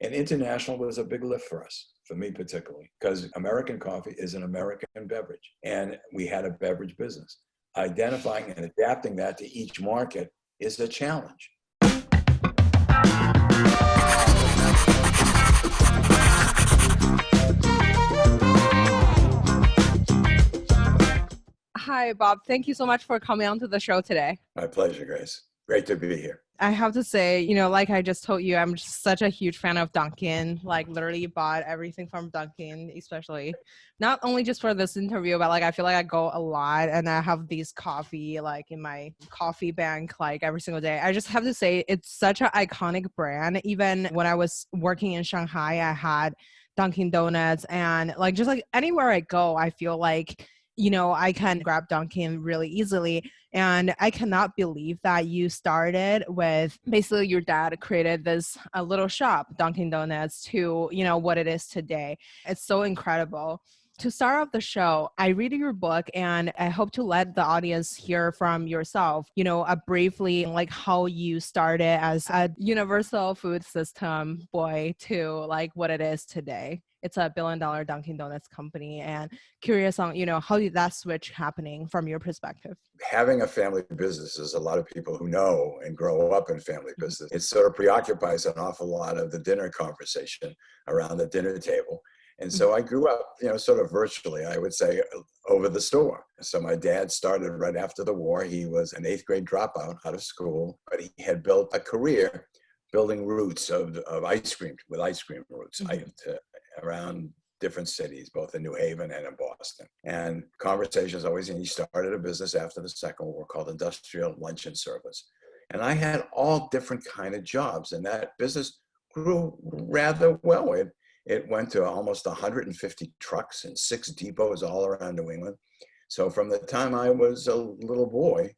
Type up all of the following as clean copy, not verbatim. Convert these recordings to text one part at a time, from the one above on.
And international was a big lift for us, for me particularly, because American coffee is an American beverage. And we had a beverage business. Identifying and adapting that to each market is a challenge. Hi, Bob. Thank you so much for coming on to the show today. My pleasure, Grace. Great to be here. I have to say, like I just told you, I'm just such a huge fan of Dunkin. Like literally bought everything from Dunkin, especially not only just for this interview, but like I feel like I go a lot and I have these coffee like in my coffee bank like every single day. I just have to say it's such an iconic brand. Even when I was working in Shanghai, I had Dunkin Donuts and like just like anywhere I go, I feel like I can grab Dunkin really easily. And I cannot believe that you started with basically your dad created this little shop, Dunkin Donuts, to, what it is today. It's so incredible. To start off the show, I read your book and I hope to let the audience hear from yourself, briefly like how you started as a universal food system boy to like what it is today. It's a $1 billion Dunkin' Donuts company, and curious on, how did that switch happening from your perspective? Having a family business, is a lot of people who know and grow up in family business. It sort of preoccupies an awful lot of the dinner conversation around the dinner table. And so I grew up, sort of virtually, I would say, over the store. So my dad started right after the war. He was an 8th grade dropout out of school, but he had built a career building routes of ice cream, with ice cream routes around different cities, both in New Haven and in Boston. And conversations always, and he started a business after the Second World War called Industrial Luncheon Service. And I had all different kind of jobs, and that business grew rather well. It went to almost 150 trucks and 6 depots all around New England. So from the time I was a little boy,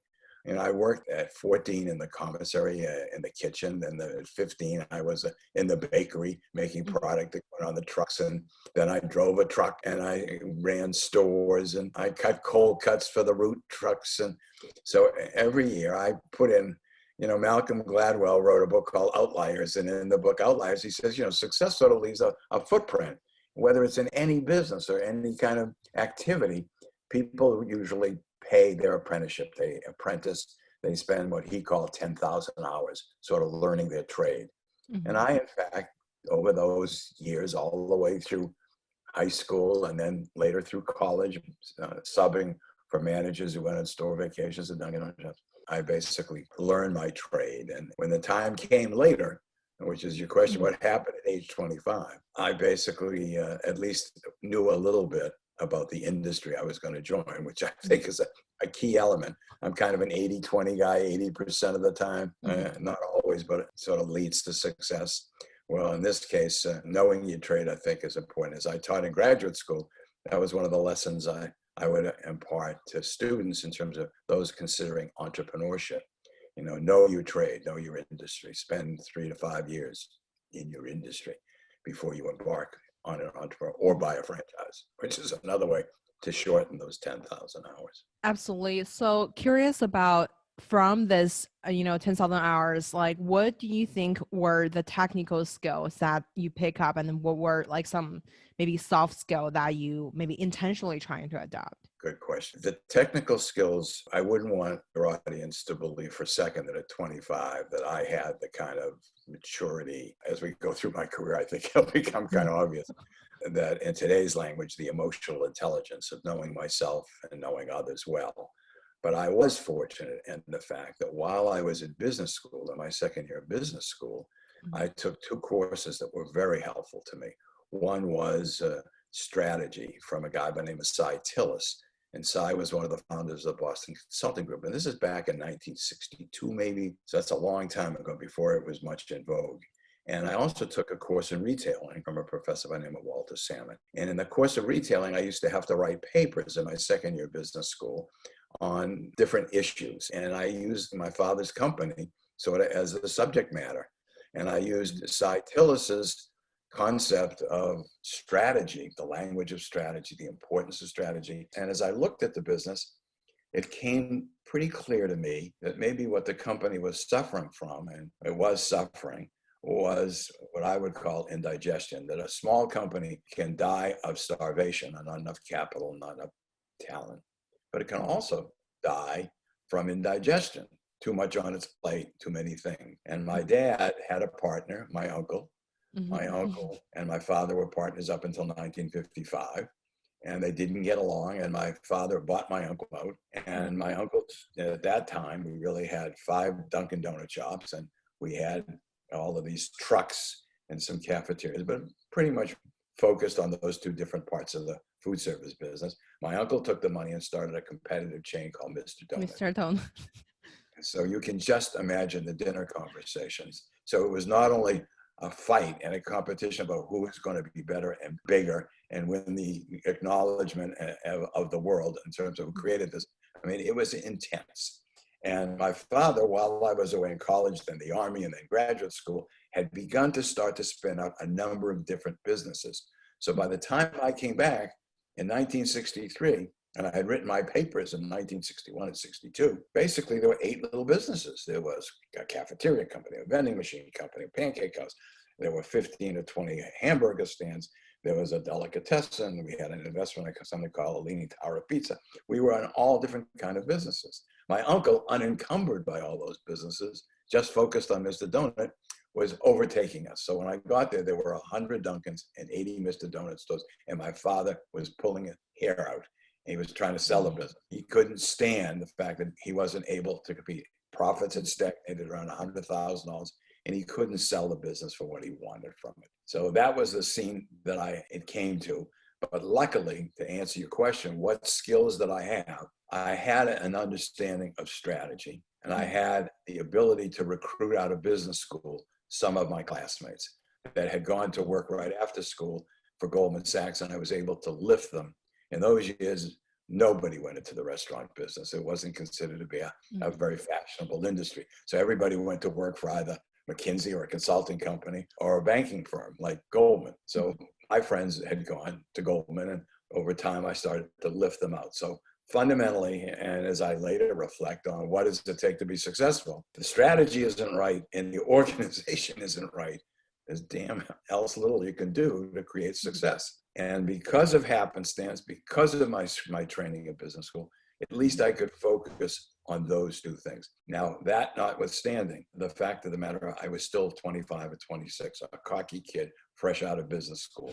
I worked at 14 in the commissary, in the kitchen. Then at 15, I was in the bakery making product that went on the trucks. And then I drove a truck and I ran stores and I cut cold cuts for the route trucks. And so every year I put in, Malcolm Gladwell wrote a book called Outliers. And in the book Outliers, he says, success sort of leaves a footprint, whether it's in any business or any kind of activity. People usually pay their apprenticeship. They apprentice, they spend what he called 10,000 hours sort of learning their trade. Mm-hmm. And I, in fact, over those years, all the way through high school and then later through college, subbing for managers who went on store vacations at Dunkin' Donuts, I basically learned my trade. And when the time came later, which is your question, what happened at age 25, I basically at least knew a little bit about the industry I was going to join, which I think is a key element. I'm kind of an 80-20 guy, 80% of the time, not always, but it sort of leads to success. Well, in this case, knowing your trade, I think, is important. As I taught in graduate school, that was one of the lessons I would impart to students in terms of those considering entrepreneurship. Know your trade, know your industry, spend 3 to 5 years in your industry before you embark on an entrepreneur or buy a franchise, which is another way to shorten those 10,000 hours. Absolutely. So curious about from this, 10,000 hours, like what do you think were the technical skills that you pick up and what were like some maybe soft skill that you maybe intentionally trying to adopt? Good question. The technical skills, I wouldn't want your audience to believe for a second that at 25 that I had the kind of maturity. As we go through my career, I think it'll become kind of obvious that in today's language, the emotional intelligence of knowing myself and knowing others well. But I was fortunate in the fact that while I was in business school, in my second year of business school, I took 2 courses that were very helpful to me. One was strategy from a guy by the name of Cy Tillis. And Cy was one of the founders of the Boston Consulting Group. And this is back in 1962, maybe. So that's a long time ago, before it was much in vogue. And I also took a course in retailing from a professor by the name of Walter Salmon. And in the course of retailing, I used to have to write papers in my second year of business school on different issues. And I used my father's company sort of as a subject matter. And I used Cy Tillis's concept of strategy, the language of strategy, the importance of strategy. And as I looked at the business, it came pretty clear to me that maybe what the company was suffering from, and it was suffering, was what I would call indigestion, that a small company can die of starvation and not enough capital, not enough talent, but it can also die from indigestion, too much on its plate, too many things. And my dad had a partner, my uncle. My uncle and my father were partners up until 1955, and they didn't get along. And my father bought my uncle out. And my uncle, at that time, we really had 5 Dunkin' Donut shops, and we had all of these trucks and some cafeterias, but pretty much focused on those 2 different parts of the food service business. My uncle took the money and started a competitive chain called Mr. Donut. Mr. Donut. So you can just imagine the dinner conversations. So it was not only a fight and a competition about who is going to be better and bigger and win the acknowledgement of the world in terms of who created this. I mean, it was intense. And my father, while I was away in college, then the Army, and then graduate school, had begun to start to spin up a number of different businesses. So by the time I came back in 1963, and I had written my papers in 1961 and 62, basically there were 8 little businesses. There was a cafeteria company, a vending machine company, a pancake house. There were 15 or 20 hamburger stands. There was a delicatessen. We had an investment in something called a Leaning Tower of Pizza. We were in all different kind of businesses. My uncle, unencumbered by all those businesses, just focused on Mr. Donut, was overtaking us. So when I got there, there were 100 Dunkins and 80 Mr. Donut stores, and my father was pulling his hair out. He was trying to sell the business. He couldn't stand the fact that he wasn't able to compete. Profits had stagnated around $100,000, and he couldn't sell the business for what he wanted from it. So that was the scene that it came to. But luckily, to answer your question, what skills did I have? I had an understanding of strategy, and I had the ability to recruit out of business school some of my classmates that had gone to work right after school for Goldman Sachs, and I was able to lift them. In those years, nobody went into the restaurant business. It wasn't considered to be a very fashionable industry. So everybody went to work for either McKinsey or a consulting company or a banking firm like Goldman. So my friends had gone to Goldman, and over time I started to lift them out. So fundamentally, and as I later reflect on what does it take to be successful, the strategy isn't right and the organization isn't right. There's damn else little you can do to create success. And because of happenstance, because of my training at business school, at least I could focus on those 2 things. Now, that notwithstanding, the fact of the matter, I was still 25 or 26, a cocky kid, fresh out of business school.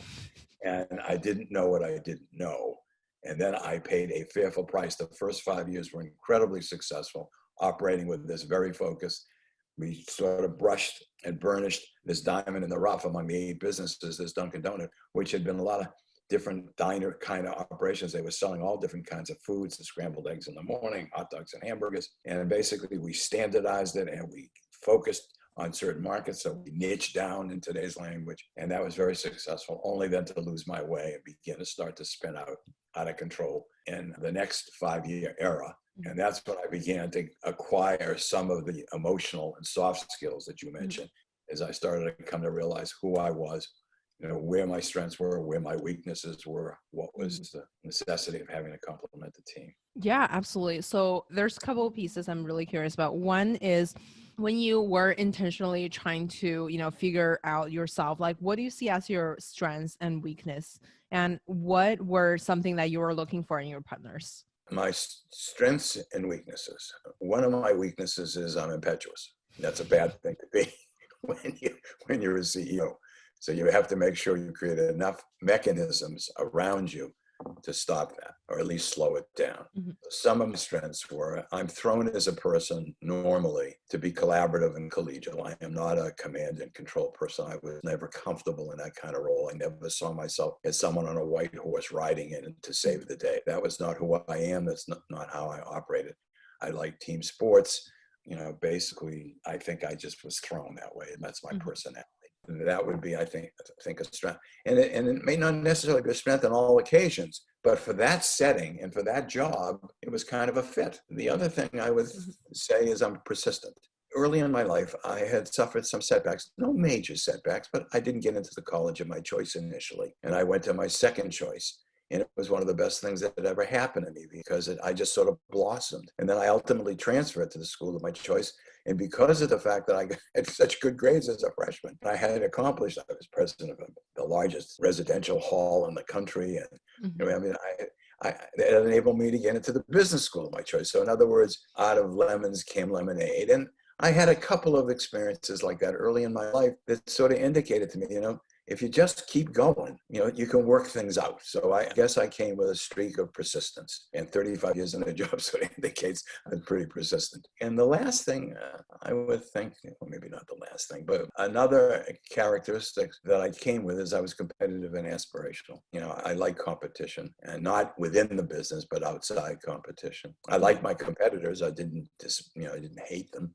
And I didn't know what I didn't know. And then I paid a fearful price. The first 5 years were incredibly successful, operating with this very focus. We sort of brushed and burnished this diamond in the rough among the 8 businesses, this Dunkin' Donut, which had been a lot of different diner kind of operations. They were selling all different kinds of foods, and scrambled eggs in the morning, hot dogs and hamburgers. And basically we standardized it and we focused on certain markets. So we niched down in today's language, and that was very successful, only then to lose my way and begin to start to spin out of control in the next 5-year era. And that's when I began to acquire some of the emotional and soft skills that you mentioned, as I started to come to realize who I was, where my strengths were, where my weaknesses were, what was the necessity of having to complement the team. Yeah, absolutely. So there's a couple of pieces I'm really curious about. One is when you were intentionally trying to, figure out yourself, like what do you see as your strengths and weakness? And what were something that you were looking for in your partners? My strengths and weaknesses. One of my weaknesses is I'm impetuous. That's a bad thing to be when you're a CEO. So you have to make sure you create enough mechanisms around you to stop that, or at least slow it down. Some of my strengths were, I'm thrown as a person normally to be collaborative and collegial. I am not a command and control person. I was never comfortable in that kind of role. I never saw myself as someone on a white horse riding in to save the day. That was not who I am. That's not how I operated. I like team sports. Basically, I think I just was thrown that way, and that's my personality. That would be, I think a strength. And it may not necessarily be a strength on all occasions, but for that setting and for that job, it was kind of a fit. The other thing I would say is I'm persistent. Early in my life, I had suffered some setbacks, no major setbacks, but I didn't get into the college of my choice initially. And I went to my second choice. And it was one of the best things that had ever happened to me because I just sort of blossomed. And then I ultimately transferred to the school of my choice And because of the fact that I had such good grades as a freshman, I had accomplished, I was president of the largest residential hall in the country. And I mean, it enabled me to get into the business school of my choice. So in other words, out of lemons came lemonade. And I had a couple of experiences like that early in my life that sort of indicated to me, if you just keep going, you can work things out. So I guess I came with a streak of persistence, and 35 years in a job sort of indicates I'm pretty persistent. And the last thing I would think, well, maybe not the last thing, but another characteristic that I came with is I was competitive and aspirational. I like competition, and not within the business, but outside competition. I like my competitors. I didn't hate them.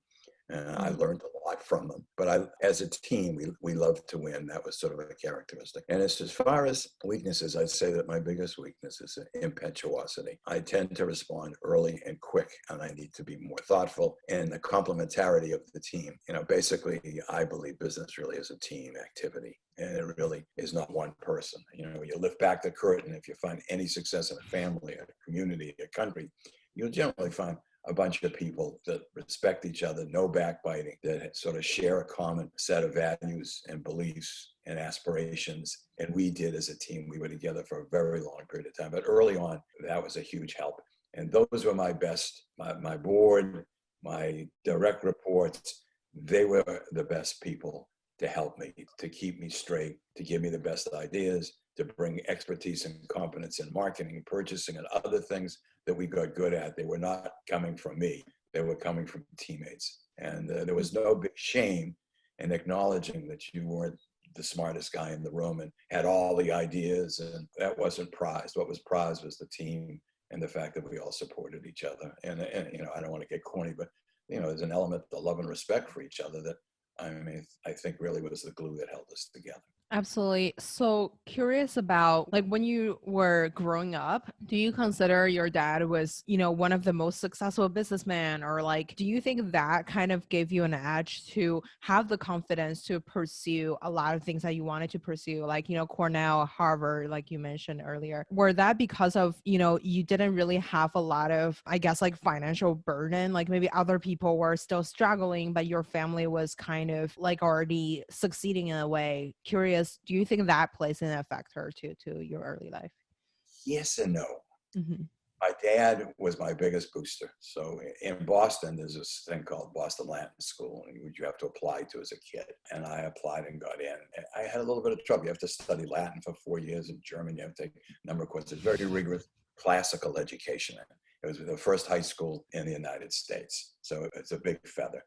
I learned a lot from them. But as a team, we love to win. That was sort of a characteristic. And as far as weaknesses, I'd say that my biggest weakness is impetuosity. I tend to respond early and quick, and I need to be more thoughtful. And the complementarity of the team. Basically, I believe business really is a team activity. And it really is not one person. You lift back the curtain. If you find any success in a family, a community, a country, you'll generally find a bunch of people that respect each other, no backbiting, that sort of share a common set of values and beliefs and aspirations. And we did as a team, we were together for a very long period of time. But early on, that was a huge help. And those were my best, my board, my direct reports, they were the best people to help me, to keep me straight, to give me the best ideas, to bring expertise and competence in marketing, purchasing, and other things that we got good at. They were not coming from me. They were coming from teammates. And there was no big shame in acknowledging that you weren't the smartest guy in the room and had all the ideas. And that wasn't prized. What was prized was the team and the fact that we all supported each other. And I don't want to get corny, but, there's an element of love and respect for each other that, I think really was the glue that held us together. Absolutely. So curious about like when you were growing up, do you consider your dad was, one of the most successful businessmen, or like, do you think that kind of gave you an edge to have the confidence to pursue a lot of things that you wanted to pursue, like, Cornell, Harvard, like you mentioned earlier? Were that because of, you didn't really have a lot of, I guess, like financial burden, like maybe other people were still struggling, but your family was kind of like already succeeding in a way? Curious. Do you think that plays an factor to your early life? Yes and no. Mm-hmm. My dad was my biggest booster. So in Boston, there's this thing called Boston Latin School, which you have to apply to as a kid. And I applied and got in. I had a little bit of trouble. You have to study Latin for 4 years. In German, you have to take a number of courses. Very rigorous classical education. It was the first high school in the United States. So it's a big feather.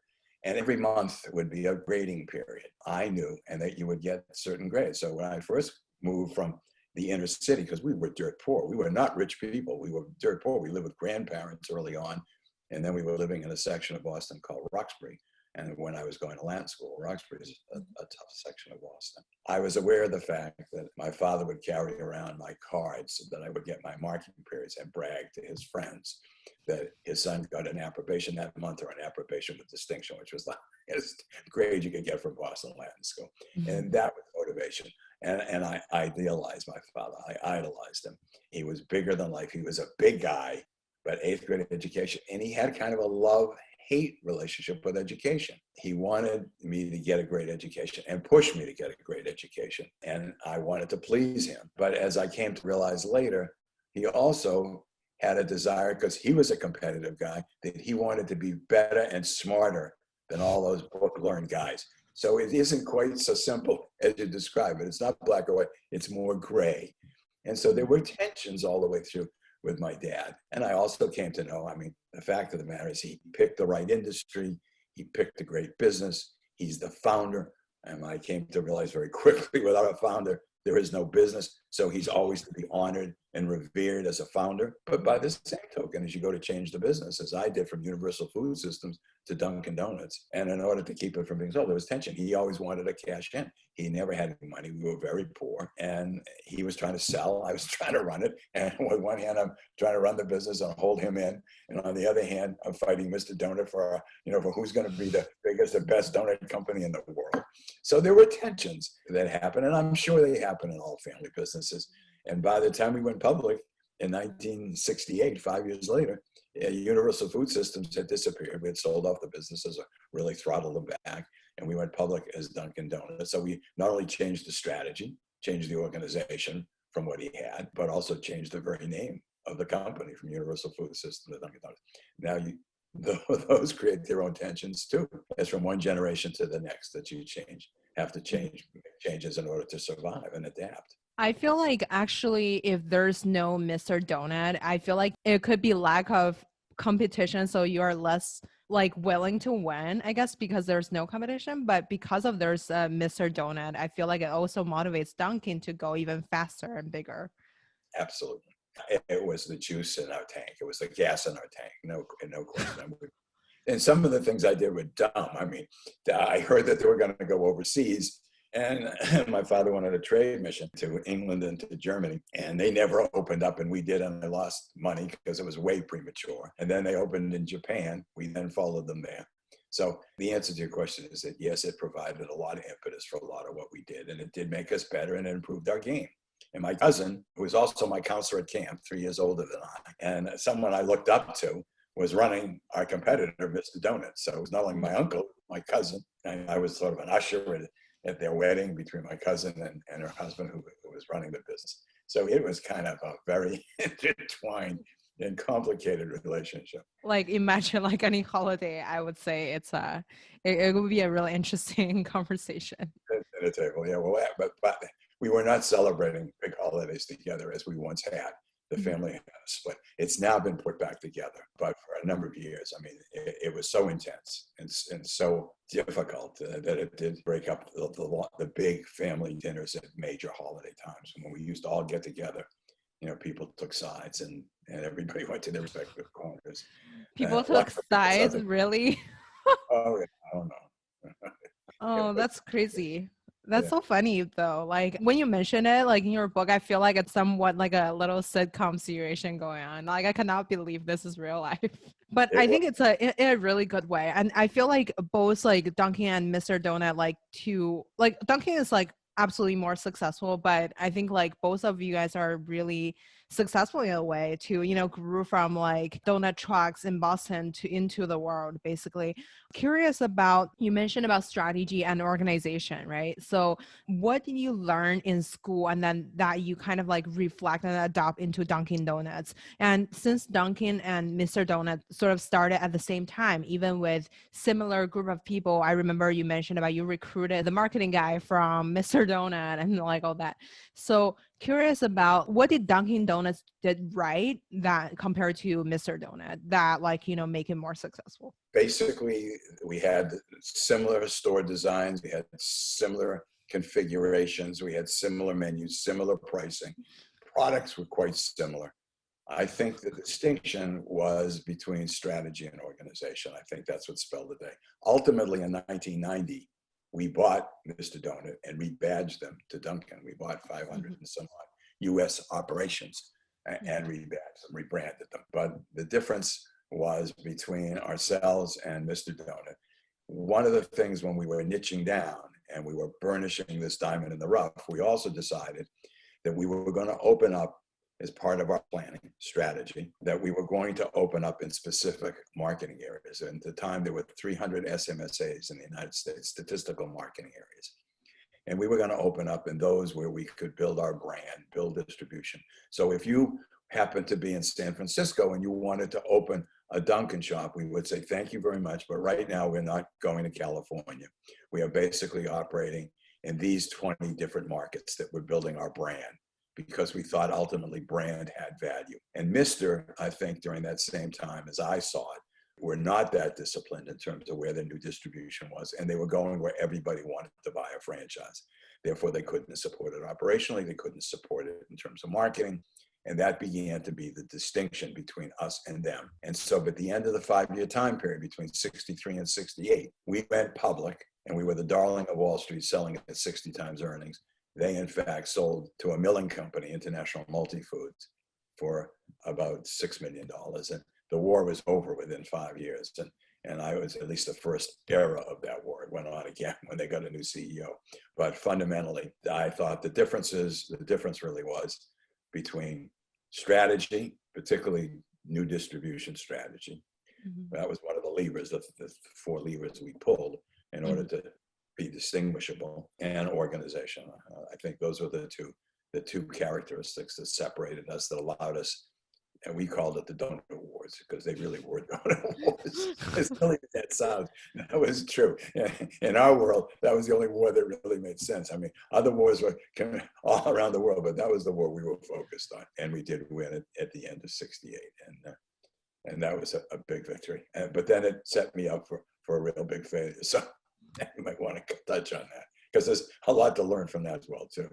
And every month would be a grading period. I knew, and that you would get certain grades. So when I first moved from the inner city, because we were dirt poor, we were not rich people. We were dirt poor. We lived with grandparents early on. And then we were living in a section of Boston called Roxbury. And when I was going to Latin school, Roxbury is a tough section of Boston. I was aware of the fact that my father would carry around my cards so that I would get my marking periods and brag to his friends that his son got an approbation that month, or an approbation with distinction, which was the highest grade you could get from Boston Latin School. Mm-hmm. And that was motivation. And I idealized my father. I idolized him. He was bigger than life. He was a big guy, but 8th grade education. And he had kind of a love-hate relationship with education. He wanted me to get a great education and push me to get a great education. And I wanted to please him. But as I came to realize later, he also had a desire, because he was a competitive guy, that he wanted to be better and smarter than all those book-learned guys. So it isn't quite so simple as you describe it. It's not black or white. It's more gray. And so there were tensions all the way through with my dad. And I also came to know, the fact of the matter is he picked the right industry. He picked a great business. He's the founder. And I came to realize very quickly, without a founder, there is no business. So he's always to be honored and revered as a founder. But by the same token, as you go to change the business, as I did from Universal Food Systems to Dunkin Donuts, and in order to keep it from being sold, there was tension. He always wanted to cash in. He never had any money. We were very poor. And he was trying to sell. I was trying to run it. And with one hand, I'm trying to run the business and hold him in. And on the other hand, I'm fighting Mr. Donut for who's going to be the biggest and best donut company in the world. So there were tensions that happened. And I'm sure they happen in all family businesses. And by the time we went public, in 1968, 5 years later, Universal Food Systems had disappeared. We had sold off the businesses, or really throttled them back, and we went public as Dunkin' Donuts. So we not only changed the strategy, changed the organization from what he had, but also changed the very name of the company from Universal Food Systems to Dunkin' Donuts. Now those create their own tensions too. It's from one generation to the next that you have to change changes in order to survive and adapt. I feel like actually, if there's no Mr. Donut, I feel like it could be lack of competition. So you are less like willing to win, I guess, because there's no competition. But because of there's a Mr. Donut, I feel like it also motivates Dunkin' to go even faster and bigger. Absolutely. It was the juice in our tank. It was the gas in our tank. No question. And some of the things I did were dumb. I mean, I heard that they were going to go overseas, and my father wanted a trade mission to England and to Germany, and they never opened up, and we did, and I lost money because it was way premature. And then they opened in Japan. We then followed them there. So the answer to your question is that yes, it provided a lot of impetus for a lot of what we did, and it did make us better, and it improved our game. And my cousin, who was also my counselor at camp, 3 years older than I, and someone I looked up to, was running our competitor, Mr. Donuts. So it was not only my uncle, my cousin, and I was sort of an usher at their wedding between my cousin and her husband, who was running the business. So it was kind of a very intertwined and complicated relationship. Like imagine like any holiday, I would say it would be a really interesting conversation. At a table, yeah. Well, but we were not celebrating big holidays together as we once had. The family had a split. It's now been put back together, but for a number of years, I mean, it was so intense and so difficult that it did break up the big family dinners at major holiday times. When we used to all get together, people took sides and everybody went to their respective corners. People took sides, really? Oh, yeah, I don't know. Oh, that's crazy. That's so funny though. Like when you mention it, like in your book, I feel like it's somewhat like a little sitcom situation going on. Like I cannot believe this is real life. But I think it's in a really good way. And I feel like both like Dunkin' and Mr. Donut, like Dunkin' is like absolutely more successful, but I think like both of you guys are really successful in a way to grew from like donut trucks in Boston to into the world basically. Curious about, you mentioned about strategy and organization, right? So what did you learn in school and then that you kind of like reflect and adopt into Dunkin' Donuts? And since Dunkin' and Mr. Donut sort of started at the same time, even with similar group of people, I remember you mentioned about you recruited the marketing guy from Mr. Donut and like all that. So curious about what did Dunkin' Donuts did right that compared to Mr. Donut that make it more successful? Basically, we had similar store designs, we had similar configurations, we had similar menus, similar pricing. Products were quite similar. I think the distinction was between strategy and organization. I think that's what spelled the day. Ultimately, in 1990, we bought Mr. Donut and rebadged them to Dunkin'. We bought 500 and some odd U.S. operations and rebadged them, rebranded them. But the difference was between ourselves and Mr. Donut. One of the things when we were niching down and we were burnishing this diamond in the rough, we also decided that we were going to open up as part of our planning strategy, that we were going to open up in specific marketing areas. And at the time, there were 300 SMSAs in the United States, statistical marketing areas. And we were going to open up in those where we could build our brand, build distribution. So if you happened to be in San Francisco and you wanted to open a Dunkin' shop, we would say, thank you very much, but right now we're not going to California. We are basically operating in these 20 different markets that we're building our brand, because we thought ultimately brand had value. And Mr., I think during that same time as I saw it, were not that disciplined in terms of where their new distribution was. And they were going where everybody wanted to buy a franchise. Therefore, they couldn't support it operationally. They couldn't support it in terms of marketing. And that began to be the distinction between us and them. And so at the end of the 5-year time period between 63 and 68, we went public and we were the darling of Wall Street, selling at 60 times earnings. They, in fact, sold to a milling company, International Multi-Foods, for about $6 million. And the war was over within 5 years. And I was at least the first era of that war. It went on again when they got a new CEO. But fundamentally, I thought the difference really was between strategy, particularly new distribution strategy. Mm-hmm. That was one of the levers, the 4 levers we pulled in order to be distinguishable, and organization. I think those were the two characteristics that separated us, that allowed us, and we called it the Donut Wars, because they really were Donut Wars. As silly as that sounds, that was true. In our world, that was the only war that really made sense. I mean, other wars were all around the world, but that was the war we were focused on, and we did win it at the end of '68, and that was a big victory. But then it set me up for a real big failure. So you might want to touch on that, because there's a lot to learn from that as well, too.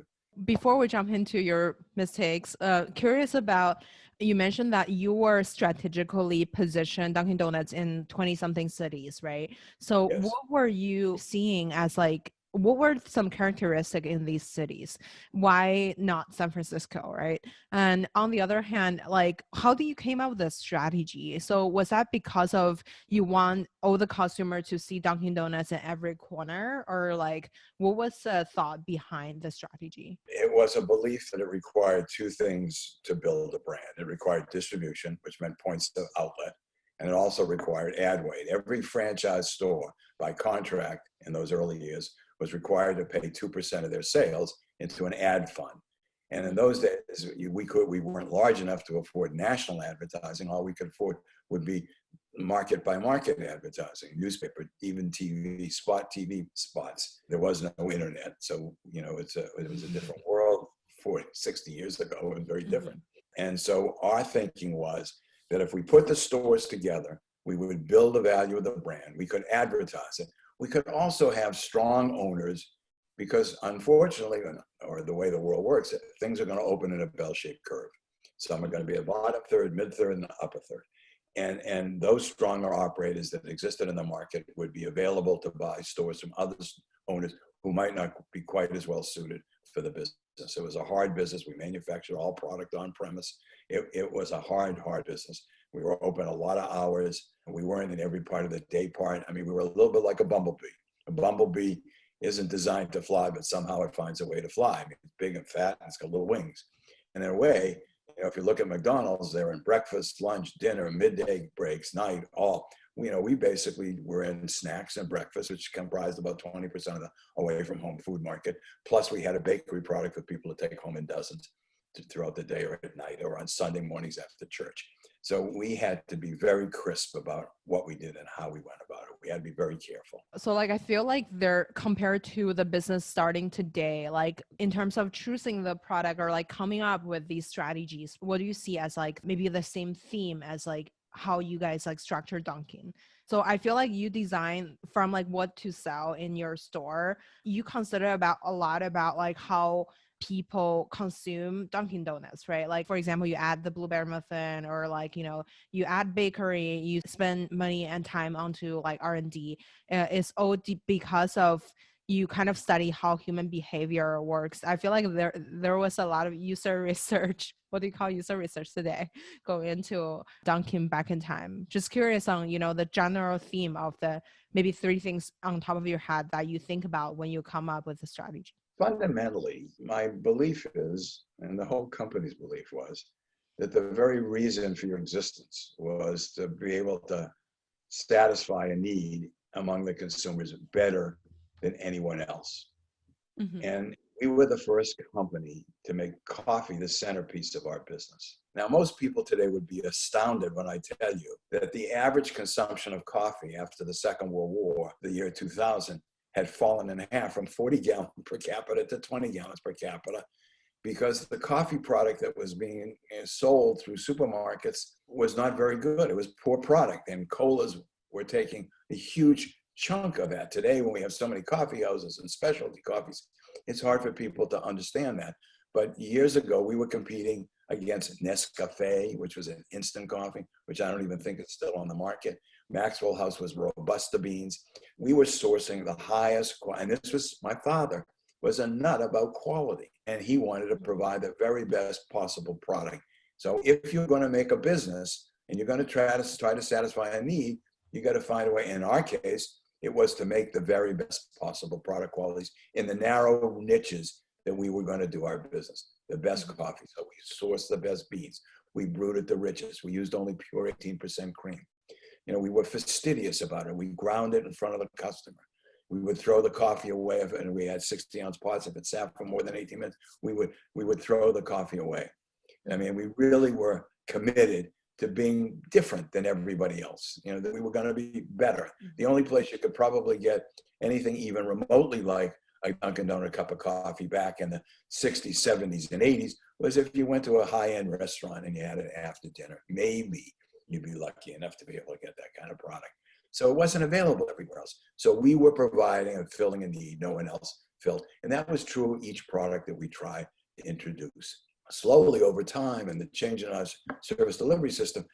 Before we jump into your mistakes, curious about, you mentioned that you were strategically positioned Dunkin' Donuts in 20-something cities, right? So Yes. what were you seeing as like, what were some characteristics in these cities? Why not San Francisco, right? And on the other hand, like, how do you came up with this strategy? So was that because of you want all the customer to see Dunkin' Donuts in every corner, or like, what was the thought behind the strategy? It was a belief that it required 2 things to build a brand. It required distribution, which meant points of outlet, and it also required ad weight. Every franchise store, by contract in those early years, was required to pay 2% of their sales into an ad fund. And in those days, we weren't large enough to afford national advertising. All we could afford would be market by market advertising, newspaper, even TV, spot TV spots. There was no internet. So, it was a different world 40, 60 years ago. It was very different. And so our thinking was that if we put the stores together, we would build the value of the brand. We could advertise it. We could also have strong owners, because unfortunately, or the way the world works, things are going to open in a bell-shaped curve. Some are going to be a bottom third, mid third, and the upper third. And those stronger operators that existed in the market would be available to buy stores from other owners who might not be quite as well suited for the business. It was a hard business. We manufactured all product on premise. It was a hard business. We were open a lot of hours, and we weren't in every part of the day part. I mean, we were a little bit like a bumblebee. A bumblebee isn't designed to fly, but somehow it finds a way to fly. I mean, it's big and fat, and it's got little wings. And in a way, if you look at McDonald's, they're in breakfast, lunch, dinner, midday breaks, night, all. We basically were in snacks and breakfast, which comprised about 20% of the away from home food market. Plus, we had a bakery product for people to take home in dozens throughout the day or at night or on Sunday mornings after church. So we had to be very crisp about what we did and how we went about it. We had to be very careful. So like, I feel like they're compared to the business starting today, like in terms of choosing the product or like coming up with these strategies, what do you see as like maybe the same theme as like how you guys like structure Dunkin'? So I feel like you design from like what to sell in your store. You consider about a lot about like how people consume Dunkin' Donuts, right? Like, for example, you add the blueberry muffin, or like, you add bakery, you spend money and time onto like R&D. It's all because of you kind of study how human behavior works. I feel like there was a lot of user research. What do you call user research today? Going into Dunkin' back in time. Just curious on, the general theme of the maybe 3 things on top of your head that you think about when you come up with a strategy. Fundamentally, my belief is, and the whole company's belief was, that the very reason for your existence was to be able to satisfy a need among the consumers better than anyone else. Mm-hmm. And we were the first company to make coffee the centerpiece of our business. Now, most people today would be astounded when I tell you that the average consumption of coffee after the Second World War, the year 2000, had fallen in half from 40 gallons per capita to 20 gallons per capita, because the coffee product that was being sold through supermarkets was not very good. It was poor product, and colas were taking a huge chunk of that. Today, when we have so many coffee houses and specialty coffees, it's hard for people to understand that. But years ago, we were competing against Nescafe, which was an instant coffee, which I don't even think is still on the market. Maxwell House was Robusta beans. We were sourcing the highest, and this was, my father was a nut about quality, and he wanted to provide the very best possible product. So if you're going to make a business and you're going to try to satisfy a need, you got to find a way. In our case, it was to make the very best possible product qualities in the narrow niches that we were going to do our business. The best coffee. So we sourced the best beans. We brewed it the richest. We used only pure 18% cream. You know, we were fastidious about it. We ground it in front of the customer. We would throw the coffee away if, and we had 60-ounce pots. If it sat for more than 18 minutes, we would throw the coffee away. I mean, we really were committed to being different than everybody else. You know, that we were going to be better. The only place you could probably get anything even remotely like a Dunkin' Donut cup of coffee back in the 60s, 70s, and 80s was if you went to a high-end restaurant and you had it after dinner. Maybe you'd be lucky enough to be able to get that kind of product. So it wasn't available everywhere else. So we were providing and filling a need no one else filled. And that was true of each product that we tried to introduce. Slowly over time and the change in our service delivery system,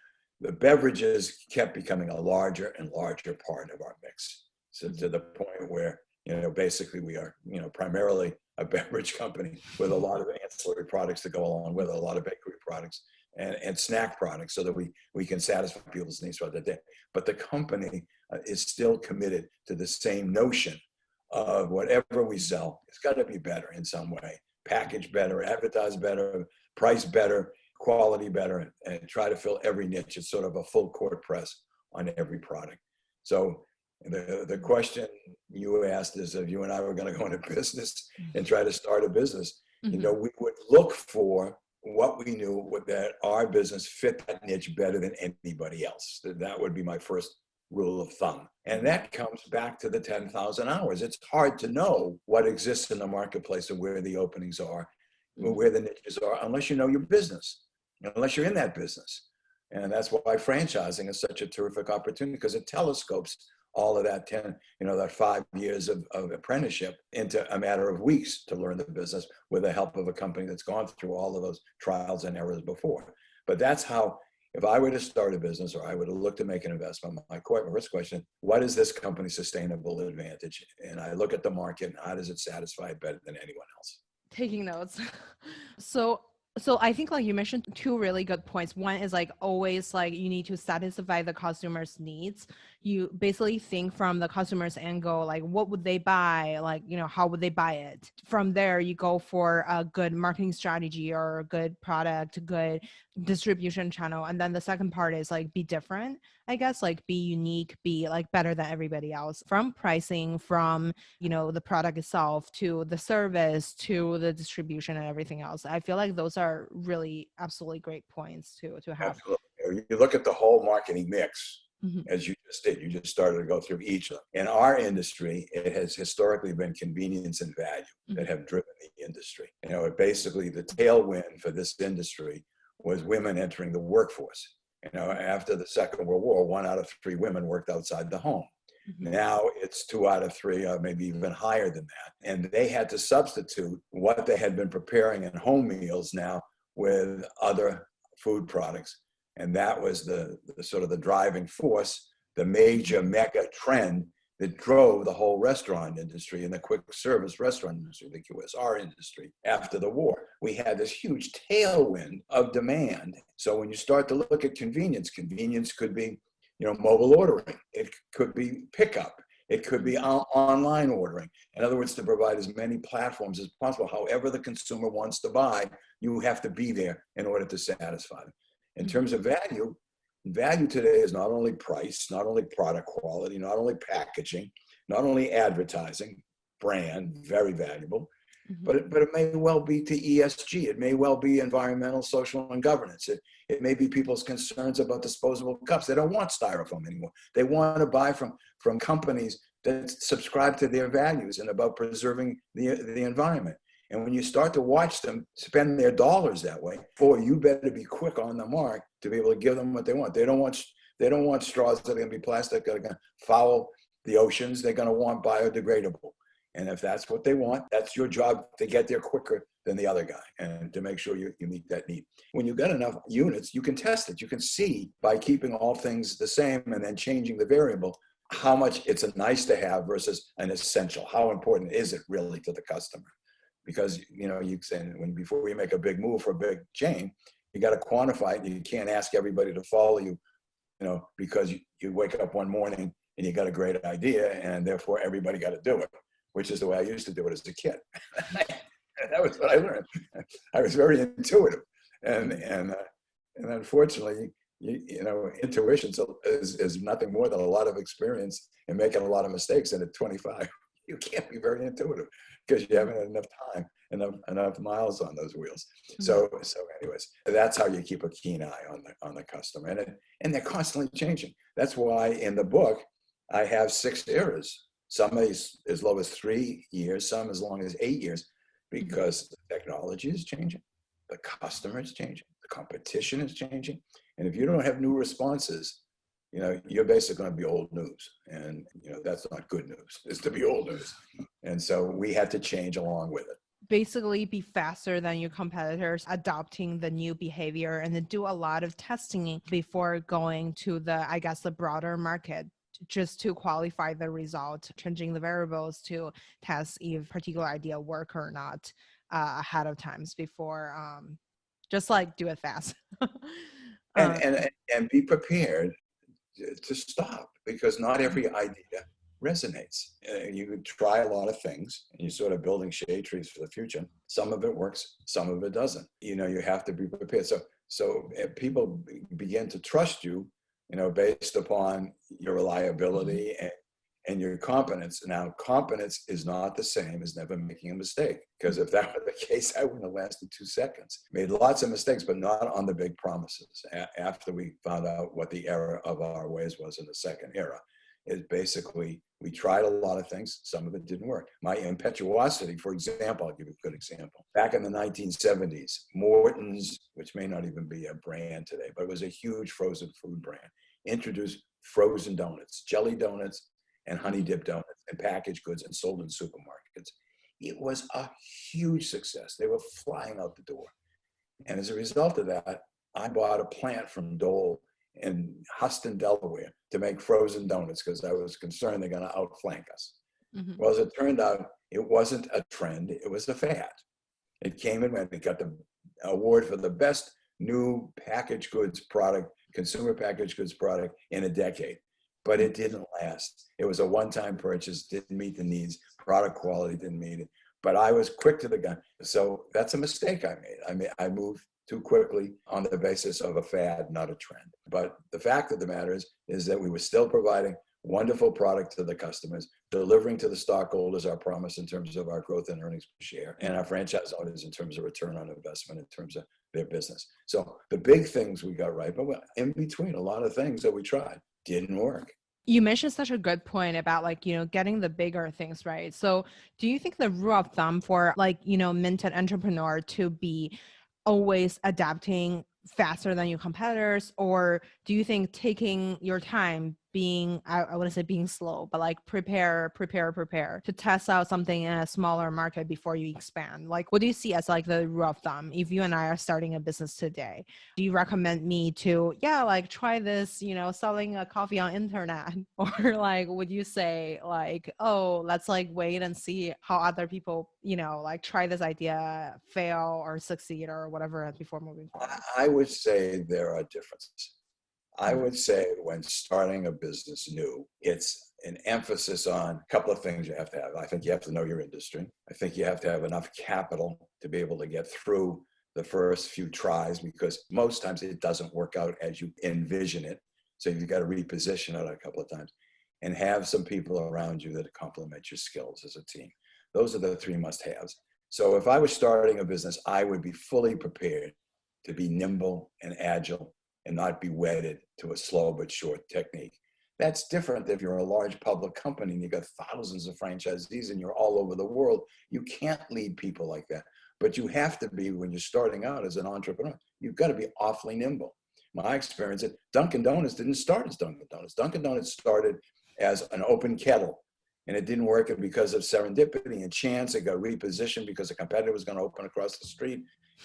the beverages kept becoming a larger and larger part of our mix. So to the point where, you know, basically we are, you know, primarily a beverage company with a lot of ancillary products that go along with it, a lot of bakery products and snack products so that we can satisfy people's needs throughout the day. But the company is still committed to the same notion of whatever we sell, it's got to be better in some way. Package better, advertise better, price better, quality better, and try to fill every niche. It's sort of a full court press on every product. So the question you asked is if you and I were going to go into business and try to start a business, you know, we would look for what we knew that our business fit that niche better than anybody else. That would be my first rule of thumb. And that comes back to the 10,000 hours. It's hard to know what exists in the marketplace and where the openings are, where the niches are, unless you know your business, unless you're in that business. And that's why franchising is such a terrific opportunity, because it telescopes all of that that 5 years of apprenticeship into a matter of weeks to learn the business with the help of a company that's gone through all of those trials and errors before. But that's how, if I were to start a business or I were to look to make an investment, my first question, what is this company's sustainable advantage? And I look at the market and how does it satisfy it better than anyone else? Taking notes. So I think like you mentioned two really good points. One is like always like you need to satisfy the customer's needs. You basically think from the customer's angle, like what would they buy? Like, you know, how would they buy it? From there, you go for a good marketing strategy or a good product, good distribution channel. And then the second part is like be different, I guess, like be unique, be like better than everybody else, from pricing, from, you know, the product itself to the service to the distribution and everything else. I feel like those are really absolutely great points to have. Absolutely. You look at the whole marketing mix, as you just did. You just started to go through each of them. In our industry, it has historically been convenience and value that have driven the industry. You know, basically the tailwind for this industry was women entering the workforce. You know, after the Second World War, 1 out of 3 women worked outside the home. Now it's 2 out of 3, or maybe even higher than that. And they had to substitute what they had been preparing in home meals now with other food products. And that was the sort of the driving force, the major mega trend that drove the whole restaurant industry and the quick service restaurant industry, the QSR industry after the war. We had this huge tailwind of demand. So when you start to look at convenience could be, you know, mobile ordering. It could be pickup. It could be online ordering. In other words, to provide as many platforms as possible. However the consumer wants to buy, you have to be there in order to satisfy them. In terms of value today is not only price, not only product quality, not only packaging, not only advertising, brand, very valuable, but it may well be to ESG. It may well be environmental, social, and governance. It may be people's concerns about disposable cups. They don't want styrofoam anymore. They want to buy from companies that subscribe to their values and about preserving the environment. And when you start to watch them spend their dollars that way, boy, you better be quick on the mark to be able to give them what they want. They don't want straws that are going to be plastic, that are going to foul the oceans. They're going to want biodegradable. And if that's what they want, that's your job to get there quicker than the other guy and to make sure you meet that need. When you've got enough units, you can test it. You can see by keeping all things the same and then changing the variable, how much it's a nice to have versus an essential. How important is it really to the customer? Because, you know, before you make a big move for a big chain, you got to quantify it. You can't ask everybody to follow you, you know, because you wake up one morning and you got a great idea and therefore everybody got to do it, which is the way I used to do it as a kid. That was what I learned. I was very intuitive, and unfortunately, intuition is nothing more than a lot of experience and making a lot of mistakes. And at 25, you can't be very intuitive because you haven't had enough time, enough miles on those wheels. So anyways, that's how you keep a keen eye on the customer, and they're constantly changing. That's why in the book I have 6 eras. Some as low as 3 years, some as long as 8 years, because the technology is changing, the customer is changing, the competition is changing, and if you don't have new responses, you're basically going to be old news, and that's not good news. It's to be old news, and so we had to change along with it. Basically be faster than your competitors, adopting the new behavior, and then do a lot of testing before going to the broader market, just to qualify the result, changing the variables to test if particular idea work or not ahead of times before just like do it fast. And be prepared to stop, because not every idea resonates. You try a lot of things and you're sort of building shade trees for the future. Some of it works, some of it doesn't. You have to be prepared. So if people begin to trust you, based upon your reliability and your competence. Now, competence is not the same as never making a mistake, because if that were the case, I wouldn't have lasted 2 seconds. Made lots of mistakes, but not on the big promises. After we found out what the error of our ways was in the second era, is basically we tried a lot of things. Some of it didn't work. My impetuosity, for example, I'll give you a good example. Back in the 1970s, Morton's, which may not even be a brand today, but it was a huge frozen food brand, introduced frozen donuts, jelly donuts, and honey dip donuts and packaged goods, and sold in supermarkets. It was a huge success. They were flying out the door. And as a result of that, I bought a plant from Dole in Huston, Delaware, to make frozen donuts, because I was concerned they're going to outflank us. Well, as it turned out, it wasn't a trend, it was a fad. It came and went. It got the award for the best new packaged goods product, consumer packaged goods product in a decade. But it didn't last. It was a one-time purchase, didn't meet the needs, product quality didn't meet it. But I was quick to the gun. So that's a mistake I made. I moved too quickly on the basis of a fad, not a trend. But the fact of the matter is that we were still providing wonderful product to the customers, delivering to the stockholders our promise in terms of our growth and earnings per share, and our franchise owners in terms of return on investment in terms of their business. So the big things we got right, but in between, a lot of things that we tried didn't work. You mentioned such a good point about getting the bigger things right. So do you think the rule of thumb for minted entrepreneur to be always adapting faster than your competitors, or do you think taking your time, being, I wouldn't say being slow, but prepare to test out something in a smaller market before you expand? What do you see as the rule of thumb? If you and I are starting a business today, do you recommend me to, try this, selling a coffee on internet? Or would you say oh, let's wait and see how other people, try this idea, fail or succeed or whatever before moving forward? I would say there are differences. I would say when starting a business new, it's an emphasis on a couple of things you have to have. I think you have to know your industry. I think you have to have enough capital to be able to get through the first few tries, because most times it doesn't work out as you envision it. So you've got to reposition it a couple of times, and have some people around you that complement your skills as a team. Those are the 3 must-haves. So if I was starting a business, I would be fully prepared to be nimble and agile and not be wedded to a slow but short technique. That's different if you're a large public company and you've got thousands of franchisees and you're all over the world. You can't lead people like that. But you have to be, when you're starting out as an entrepreneur, you've got to be awfully nimble. My experience at Dunkin Donuts didn't start as Dunkin Donuts. Dunkin Donuts started as an open kettle, and it didn't work, and because of serendipity and chance, it got repositioned because a competitor was going to open across the street,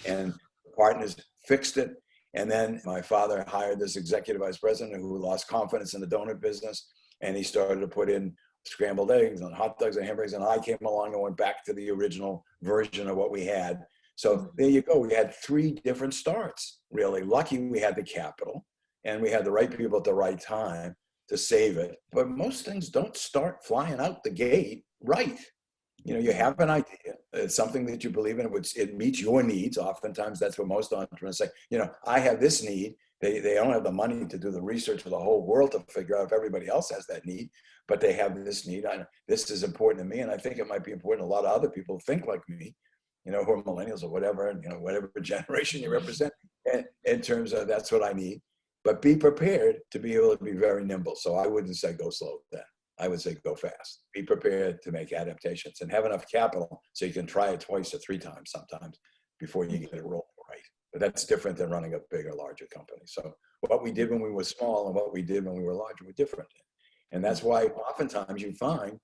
and partners fixed it. And then my father hired this executive vice president who lost confidence in the donut business, and he started to put in scrambled eggs and hot dogs and hamburgers, and I came along and went back to the original version of what we had. So there you go. We had 3 different starts, really. Lucky we had the capital, and we had the right people at the right time to save it. But most things don't start flying out the gate right. You have an idea. It's something that you believe in, which it meets your needs. Oftentimes, that's what most entrepreneurs say. I have this need. They don't have the money to do the research for the whole world to figure out if everybody else has that need, but they have this need. This is important to me, and I think it might be important to a lot of other people who think like me, who are millennials or whatever, and whatever generation you represent, in terms of that's what I need. But be prepared to be able to be very nimble. So I wouldn't say go slow then. I would say go fast. Be prepared to make adaptations and have enough capital so you can try it twice or three times sometimes before you get it rolling right. But that's different than running a bigger, larger company. So what we did when we were small and what we did when we were larger were different. And that's why oftentimes you find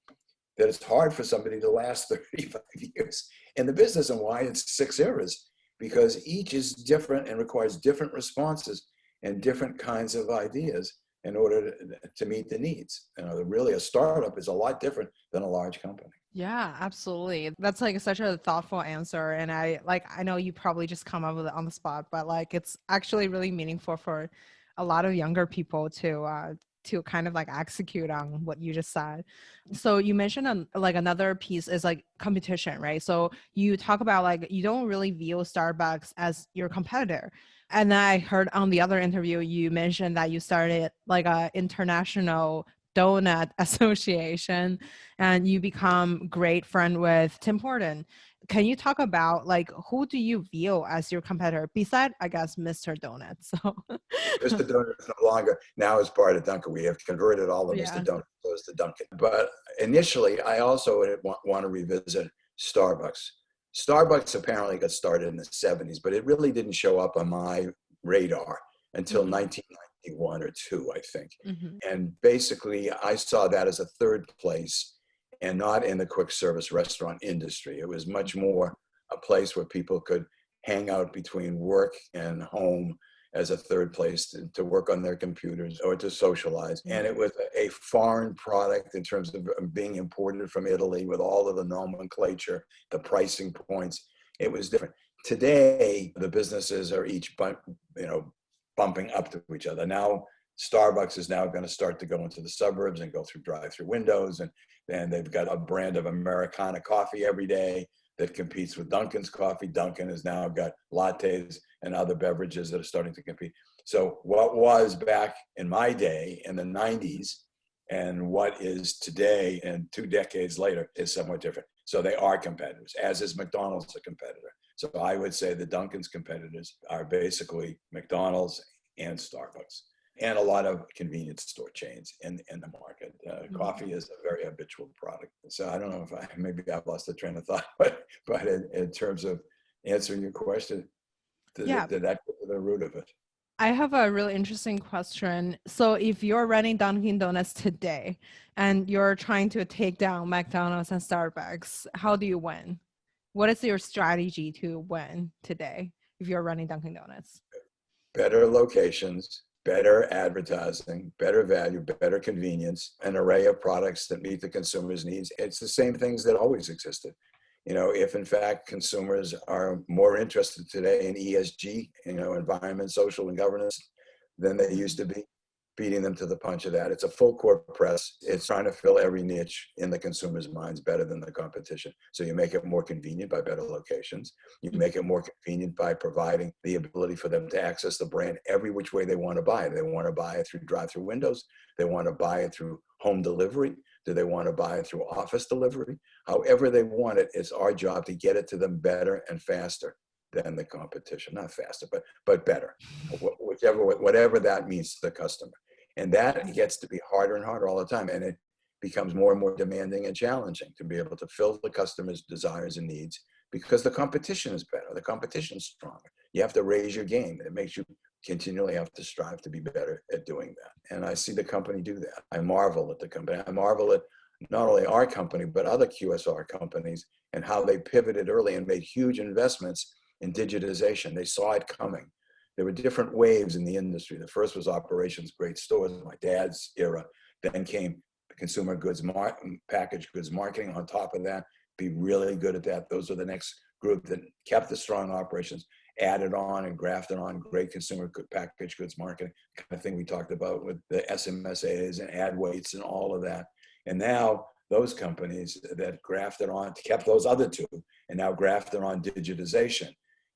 that it's hard for somebody to last 35 years in the business, and why it's 6 eras, because each is different and requires different responses and different kinds of ideas in order to meet the needs. Really a startup is a lot different than a large company. Yeah, absolutely. That's like such a thoughtful answer. And I know you probably just come up with it on the spot, but like it's actually really meaningful for a lot of younger people to kind of like execute on what you just said. So you mentioned like another piece is like competition, right? So you talk about like you don't really view Starbucks as your competitor. And I heard on the other interview you mentioned that you started like a international donut association and you become great friend with Tim Horton. Can you talk about like who do you view as your competitor beside, I guess, Mr. Donut? So Mr. Donut is no longer, now as part of Dunkin'. We have converted all of Mr. Donut to Dunkin'. But initially, I also want to revisit Starbucks. Starbucks apparently got started in the 70s, but it really didn't show up on my radar until 1991 or two, I think. And basically, I saw that as a third place and not in the quick service restaurant industry. It was much more a place where people could hang out between work and home as a third place to work on their computers or to socialize. And it was a foreign product in terms of being imported from Italy with all of the nomenclature, the pricing points. It was different. Today, the businesses are each bumping up to each other. Now, Starbucks is now going to start to go into the suburbs and go through drive-through windows. And they've got a brand of Americana coffee every day that competes with Dunkin's coffee. Dunkin' has now got lattes and other beverages that are starting to compete. So what was back in my day in the 90s and what is today and 2 decades later is somewhat different. So they are competitors, as is McDonald's a competitor. So I would say the Dunkin's competitors are basically McDonald's and Starbucks, and a lot of convenience store chains in the market. Coffee is a very habitual product. So I don't know if maybe I've lost the train of thought, but in terms of answering your question, did that get to the root of it? I have a really interesting question. So if you're running Dunkin' Donuts today and you're trying to take down McDonald's and Starbucks, how do you win? What is your strategy to win today if you're running Dunkin' Donuts? Better locations, better advertising, better value, better convenience, an array of products that meet the consumer's needs. It's the same things that always existed. If in fact consumers are more interested today in ESG, environment, social, and governance than they used to be, beating them to the punch of that. It's a full court press. It's trying to fill every niche in the consumer's minds better than the competition. So you make it more convenient by better locations. You make it more convenient by providing the ability for them to access the brand every which way they want to buy it. They want to buy it through drive-through windows. They want to buy it through home delivery. Do they want to buy it through office delivery? However they want it, it's our job to get it to them better and faster than the competition. Not faster, but better, whatever that means to the customer. And that gets to be harder and harder all the time. And it becomes more and more demanding and challenging to be able to fill the customer's desires and needs because the competition is better. The competition is stronger. You have to raise your game. It makes you continually have to strive to be better at doing that. And I see the company do that. I marvel at the company. I marvel at not only our company, but other QSR companies and how they pivoted early and made huge investments in digitization. They saw it coming. There were different waves in the industry. The first was operations, great stores, my dad's era. Then came consumer goods, packaged goods marketing on top of that. Be really good at that. Those are the next group that kept the strong operations, added on and grafted on great consumer packaged goods marketing, kind of thing we talked about with the SMSAs and ad weights and all of that. And now those companies that grafted on, kept those other two, and now grafted on digitization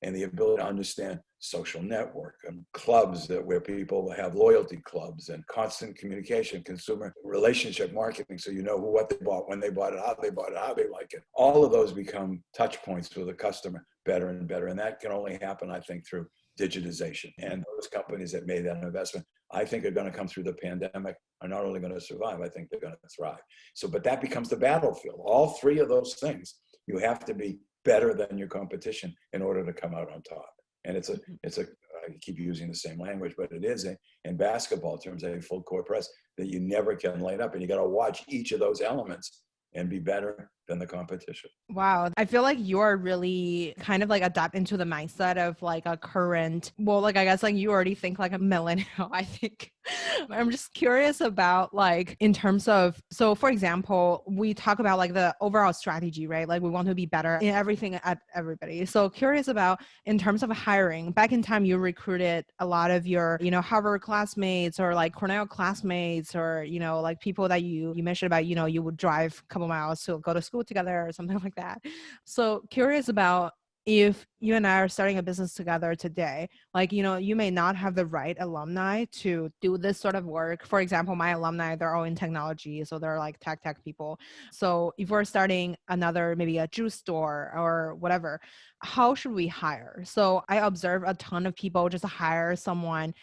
and the ability to understand social network and clubs where people have loyalty clubs and constant communication, consumer relationship marketing, so you know what they bought, when they bought it, how they like it. All of those become touch points with the customer better and better. And that can only happen, I think, through digitization. And those companies that made that investment, I think, are going to come through the pandemic, are not only going to survive, I think they're going to thrive. So, but that becomes the battlefield. All three of those things, you have to be better than your competition in order to come out on top. And I keep using the same language, but it is in basketball terms, a full court press that you never can light up. And you got to watch each of those elements and be better than the competition. Wow. I feel like you're really kind of like adapt into the mindset of like a current, well, like I guess like you already think like a millennial, I think. I'm just curious about like in terms of, so for example, we talk about like the overall strategy, right? Like we want to be better in everything at everybody. So curious about in terms of hiring, back in time you recruited a lot of your, Harvard classmates or like Cornell classmates or, like people that you mentioned about, you would drive a couple miles to go to school together or something like that. So curious about if you and I are starting a business together today, like, you may not have the right alumni to do this sort of work. For example, my alumni, they're all in technology. So they're like tech people. So if we're starting another, maybe a juice store or whatever, how should we hire? So I observe a ton of people just hire someone.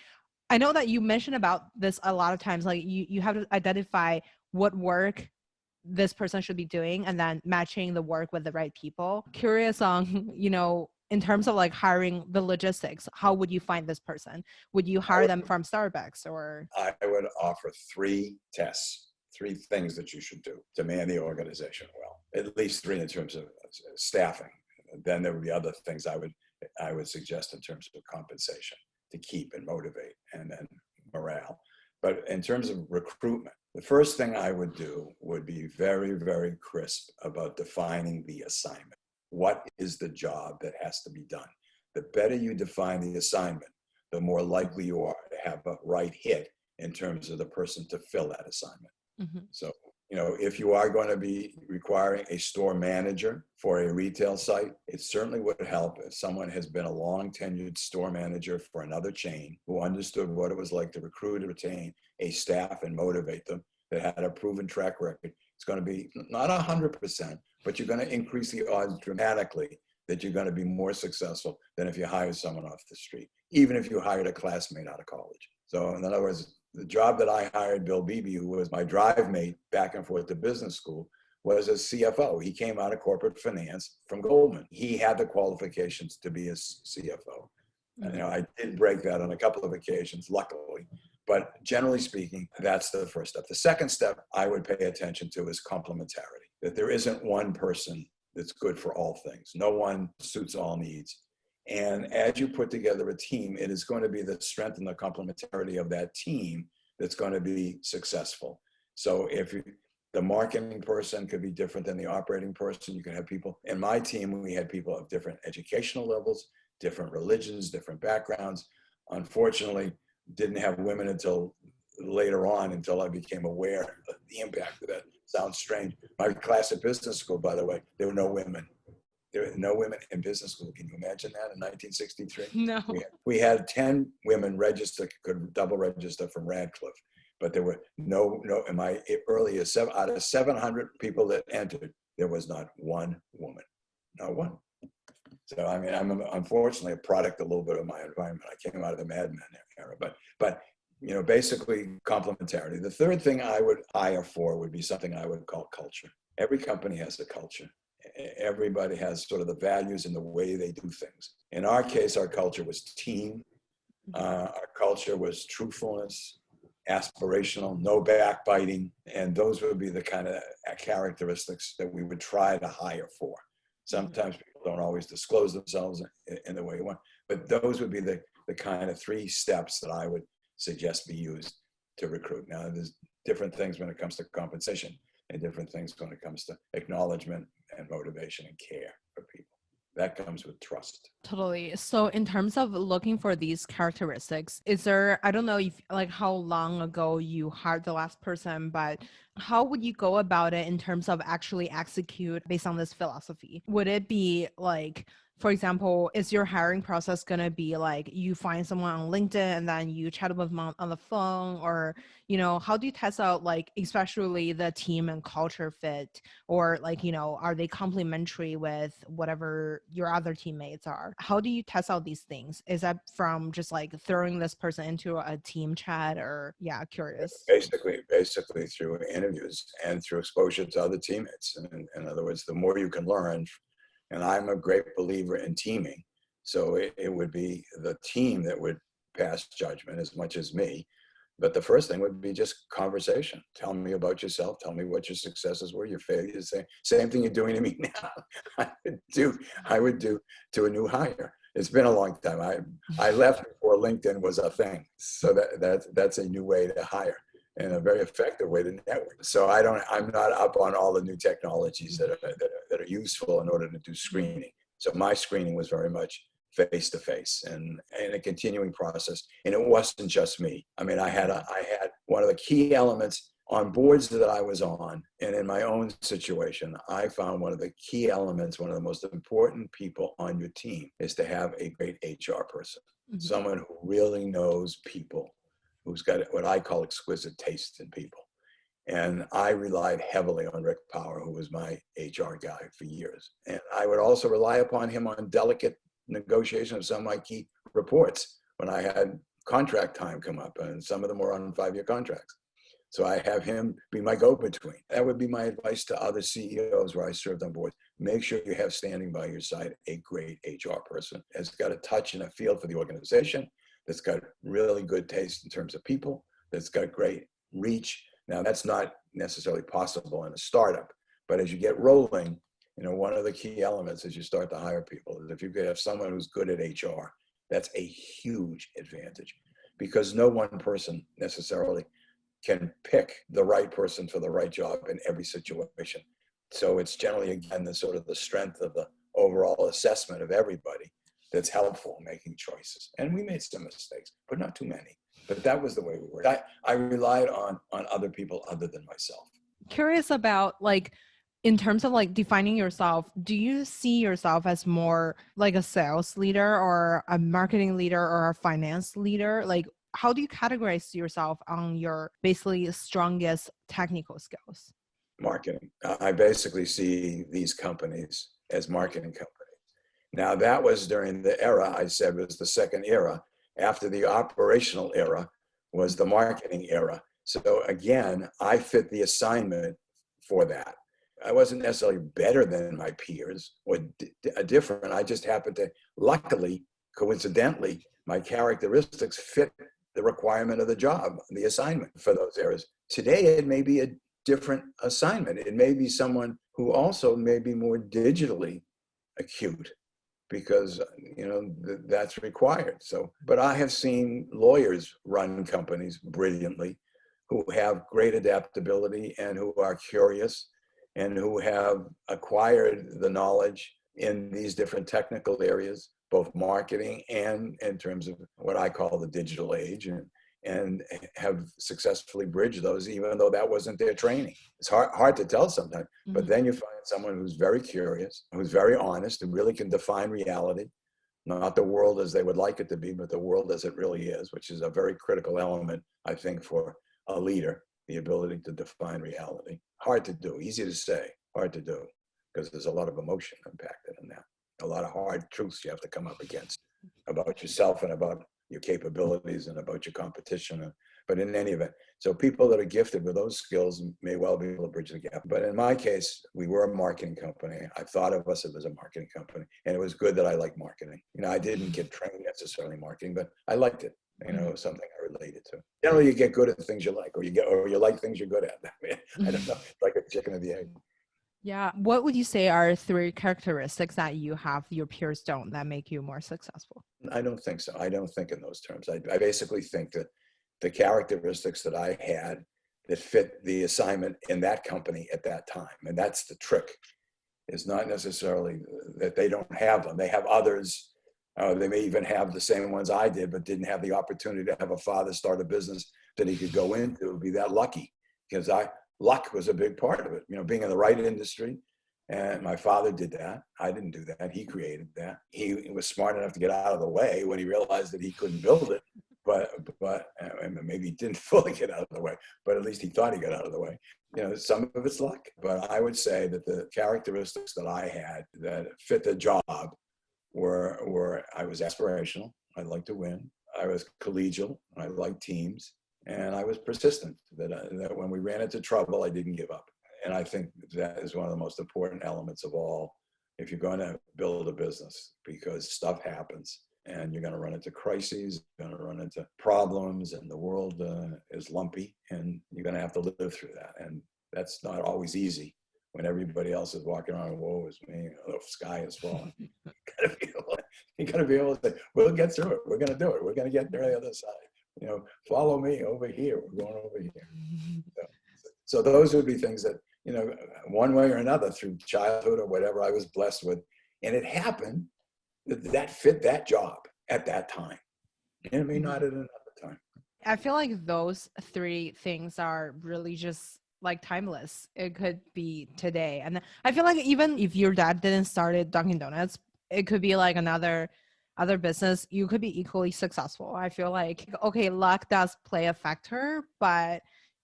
I know that you mentioned about this a lot of times, like you have to identify what work this person should be doing and then matching the work with the right people. Curious on, in terms of like hiring the logistics, how would you find this person? Would you hire them from Starbucks or? I would offer 3 tests, 3 things that you should do to man the organization well, at least 3 in terms of staffing. Then there would be other things I would suggest in terms of compensation to keep and motivate, and then morale. But in terms of recruitment, the first thing I would do would be very, very crisp about defining the assignment. What is the job that has to be done? The better you define the assignment, the more likely you are to have a right hit in terms of the person to fill that assignment. Mm-hmm. So, if you are going to be requiring a store manager for a retail site, it certainly would help if someone has been a long tenured store manager for another chain who understood what it was like to recruit and retain a staff and motivate them, that had a proven track record. It's going to be not 100%, but you're going to increase the odds dramatically that you're going to be more successful than if you hire someone off the street, even if you hired a classmate out of college. So in other words, the job that I hired Bill Beebe, who was my drive mate back and forth to business school, was a CFO. He came out of corporate finance from Goldman. He had the qualifications to be a CFO. Mm-hmm. I did break that on a couple of occasions, luckily. But generally speaking, that's the first step. The second step I would pay attention to is complementarity, that there isn't one person that's good for all things. No one suits all needs. And as you put together a team, it is going to be the strength and the complementarity of that team that's going to be successful. So if the marketing person could be different than the operating person, you can have people. In my team, we had people of different educational levels, different religions, different backgrounds. Unfortunately, didn't have women until later on, until I became aware of the impact of that. Sounds strange. My class at business school, by the way, there were no women. There were no women in business school. Can you imagine that in 1963? No. We had 10 women could double register from Radcliffe, but there were no, in my earliest, out of 700 people that entered, there was not one woman, not one. So, I mean, I'm unfortunately a product a little bit of my environment. I came out of the Mad Men era, but basically complementarity. The third thing I would hire for would be something I would call culture. Every company has a culture. Everybody has sort of the values and the way they do things. In our case, our culture was team. Our culture was truthfulness, aspirational, no backbiting. And those would be the kind of characteristics that we would try to hire for. Sometimes people don't always disclose themselves in the way you want, but those would be the kind of 3 steps that I would suggest be used to recruit. Now, there's different things when it comes to compensation and different things when it comes to acknowledgement and motivation and care for people. That comes with trust. Totally. So in terms of looking for these characteristics, is there, I don't know if like how long ago you hired the last person, but how would you go about it in terms of actually execute based on this philosophy? Would it be like, for example, is your hiring process going to be like you find someone on LinkedIn and then you chat with them on the phone, or, how do you test out like especially the team and culture fit, or like, are they complementary with whatever your other teammates are? How do you test out these things? Is that from just like throwing this person into a team chat, or curious? Basically through interviews and through exposure to other teammates. And in other words, the more you can learn, and I'm a great believer in teaming. So it would be the team that would pass judgment as much as me. But the first thing would be just conversation. Tell me about yourself. Tell me what your successes were, your failures. Same thing you're doing to me now. I would do to a new hire. It's been a long time. I left before LinkedIn was a thing. So that's a new way to hire and a very effective way to network. So I'm not up on all the new technologies that are useful in order to do screening. So my screening was very much face to face and a continuing process. And it wasn't just me. I mean, I had one of the key elements on boards that I was on, and in my own situation, I found one of the key elements, one of the most important people on your team is to have a great HR person, someone who really knows people, who's got what I call exquisite taste in people. And I relied heavily on Rick Power, who was my HR guy for years. And I would also rely upon him on delicate negotiation of some of my key reports when I had contract time come up, and some of them were on 5-year contracts. So I have him be my go-between. That would be my advice to other CEOs where I served on boards. Make sure you have standing by your side a great HR person that's got a touch and a feel for the organization, that's got really good taste in terms of people, that's got great reach. Now, that's not necessarily possible in a startup, but as you get rolling, one of the key elements as you start to hire people is if you could have someone who's good at HR, that's a huge advantage, because no one person necessarily can pick the right person for the right job in every situation. So it's generally, again, the sort of the strength of the overall assessment of everybody that's helpful in making choices. And we made some mistakes, but not too many. But that was the way we were. I relied on other people other than myself. Curious about like, in terms of like defining yourself, do you see yourself as more like a sales leader or a marketing leader or a finance leader? Like, how do you categorize yourself on your basically strongest technical skills? Marketing. I basically see these companies as marketing companies. Now, that was during the era I said was the second era. After the operational era was the marketing era. So again, I fit the assignment for that. I wasn't necessarily better than my peers or different. I just happened to, luckily, coincidentally, my characteristics fit the requirement of the job, the assignment for those areas. Today, it may be a different assignment. It may be someone who also may be more digitally acute, because that's required. So, but I have seen lawyers run companies brilliantly, who have great adaptability and who are curious and who have acquired the knowledge in these different technical areas, both marketing and in terms of what I call the digital age, and have successfully bridged those, even though that wasn't their training. It's hard to tell sometimes, but then you find someone who's very curious, who's very honest, and really can define reality, not the world as they would like it to be, but the world as it really is, which is a very critical element, I think, for a leader, the ability to define reality. Hard to do, easy to say, hard to do, because there's a lot of emotion impacted in that. A lot of hard truths you have to come up against about yourself and about your capabilities and about your competition. But in any event, so people that are gifted with those skills may well be able to bridge the gap. But in my case, we were a marketing company. I thought of us as a marketing company, and it was good that I liked marketing. I didn't get trained necessarily in marketing, but I liked it. It was something I related to. Generally, you get good at the things you like, or you like things you're good at. I don't know, like a chicken or the egg. Yeah. What would you say are 3 characteristics that you have your peers don't that make you more successful? I don't think so. I don't think in those terms. I basically think that the characteristics that I had that fit the assignment in that company at that time, and that's the trick, is not necessarily that they don't have them. They have others. They may even have the same ones I did, but didn't have the opportunity to have a father start a business that he could go into, be that lucky. Because luck was a big part of it, being in the right industry. And my father did that. I didn't do that. He created that. He was smart enough to get out of the way when he realized that he couldn't build it. But maybe he didn't fully get out of the way, but at least he thought he got out of the way. Some of it's luck. But I would say that the characteristics that I had that fit the job were I was aspirational. I liked to win. I was collegial. I liked teams. And I was persistent, that when we ran into trouble, I didn't give up. And I think that is one of the most important elements of all, if you're going to build a business, because stuff happens and you're going to run into crises, you're going to run into problems, and the world is lumpy, and you're going to have to live through that. And that's not always easy when everybody else is walking around, woe is me, the sky is falling. You got to be able to say, we'll get through it. We're going to do it. We're going to get there on the other side. Follow me over here. We're going over here. So those would be things that, one way or another, through childhood or whatever I was blessed with. And it happened that fit that job at that time. And maybe not at another time. I feel like those three things are really just like timeless. It could be today. And I feel like even if your dad didn't start Dunkin' Donuts, it could be like other business, you could be equally successful. I feel like, okay, luck does play a factor, but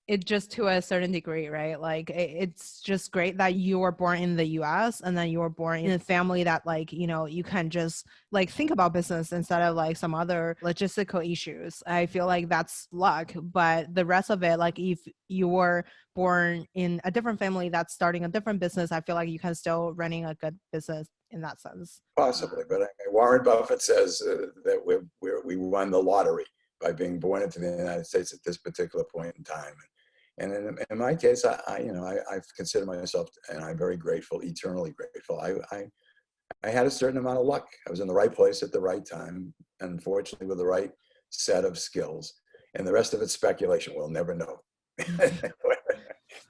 it just to a certain degree, right? Like it's just great that you were born in the US and then you were born in a family that you can just think about business instead of some other logistical issues. I feel like that's luck, but the rest of it, if you were born in a different family that's starting a different business, I feel like you can still running a good business in that sense. Possibly, but Warren Buffett says that we won the lottery by being born into the United States at this particular point in time. And in my case, I consider myself, and I'm very grateful, eternally grateful. I had a certain amount of luck. I was in the right place at the right time, unfortunately, with the right set of skills. And the rest of it's speculation. We'll never know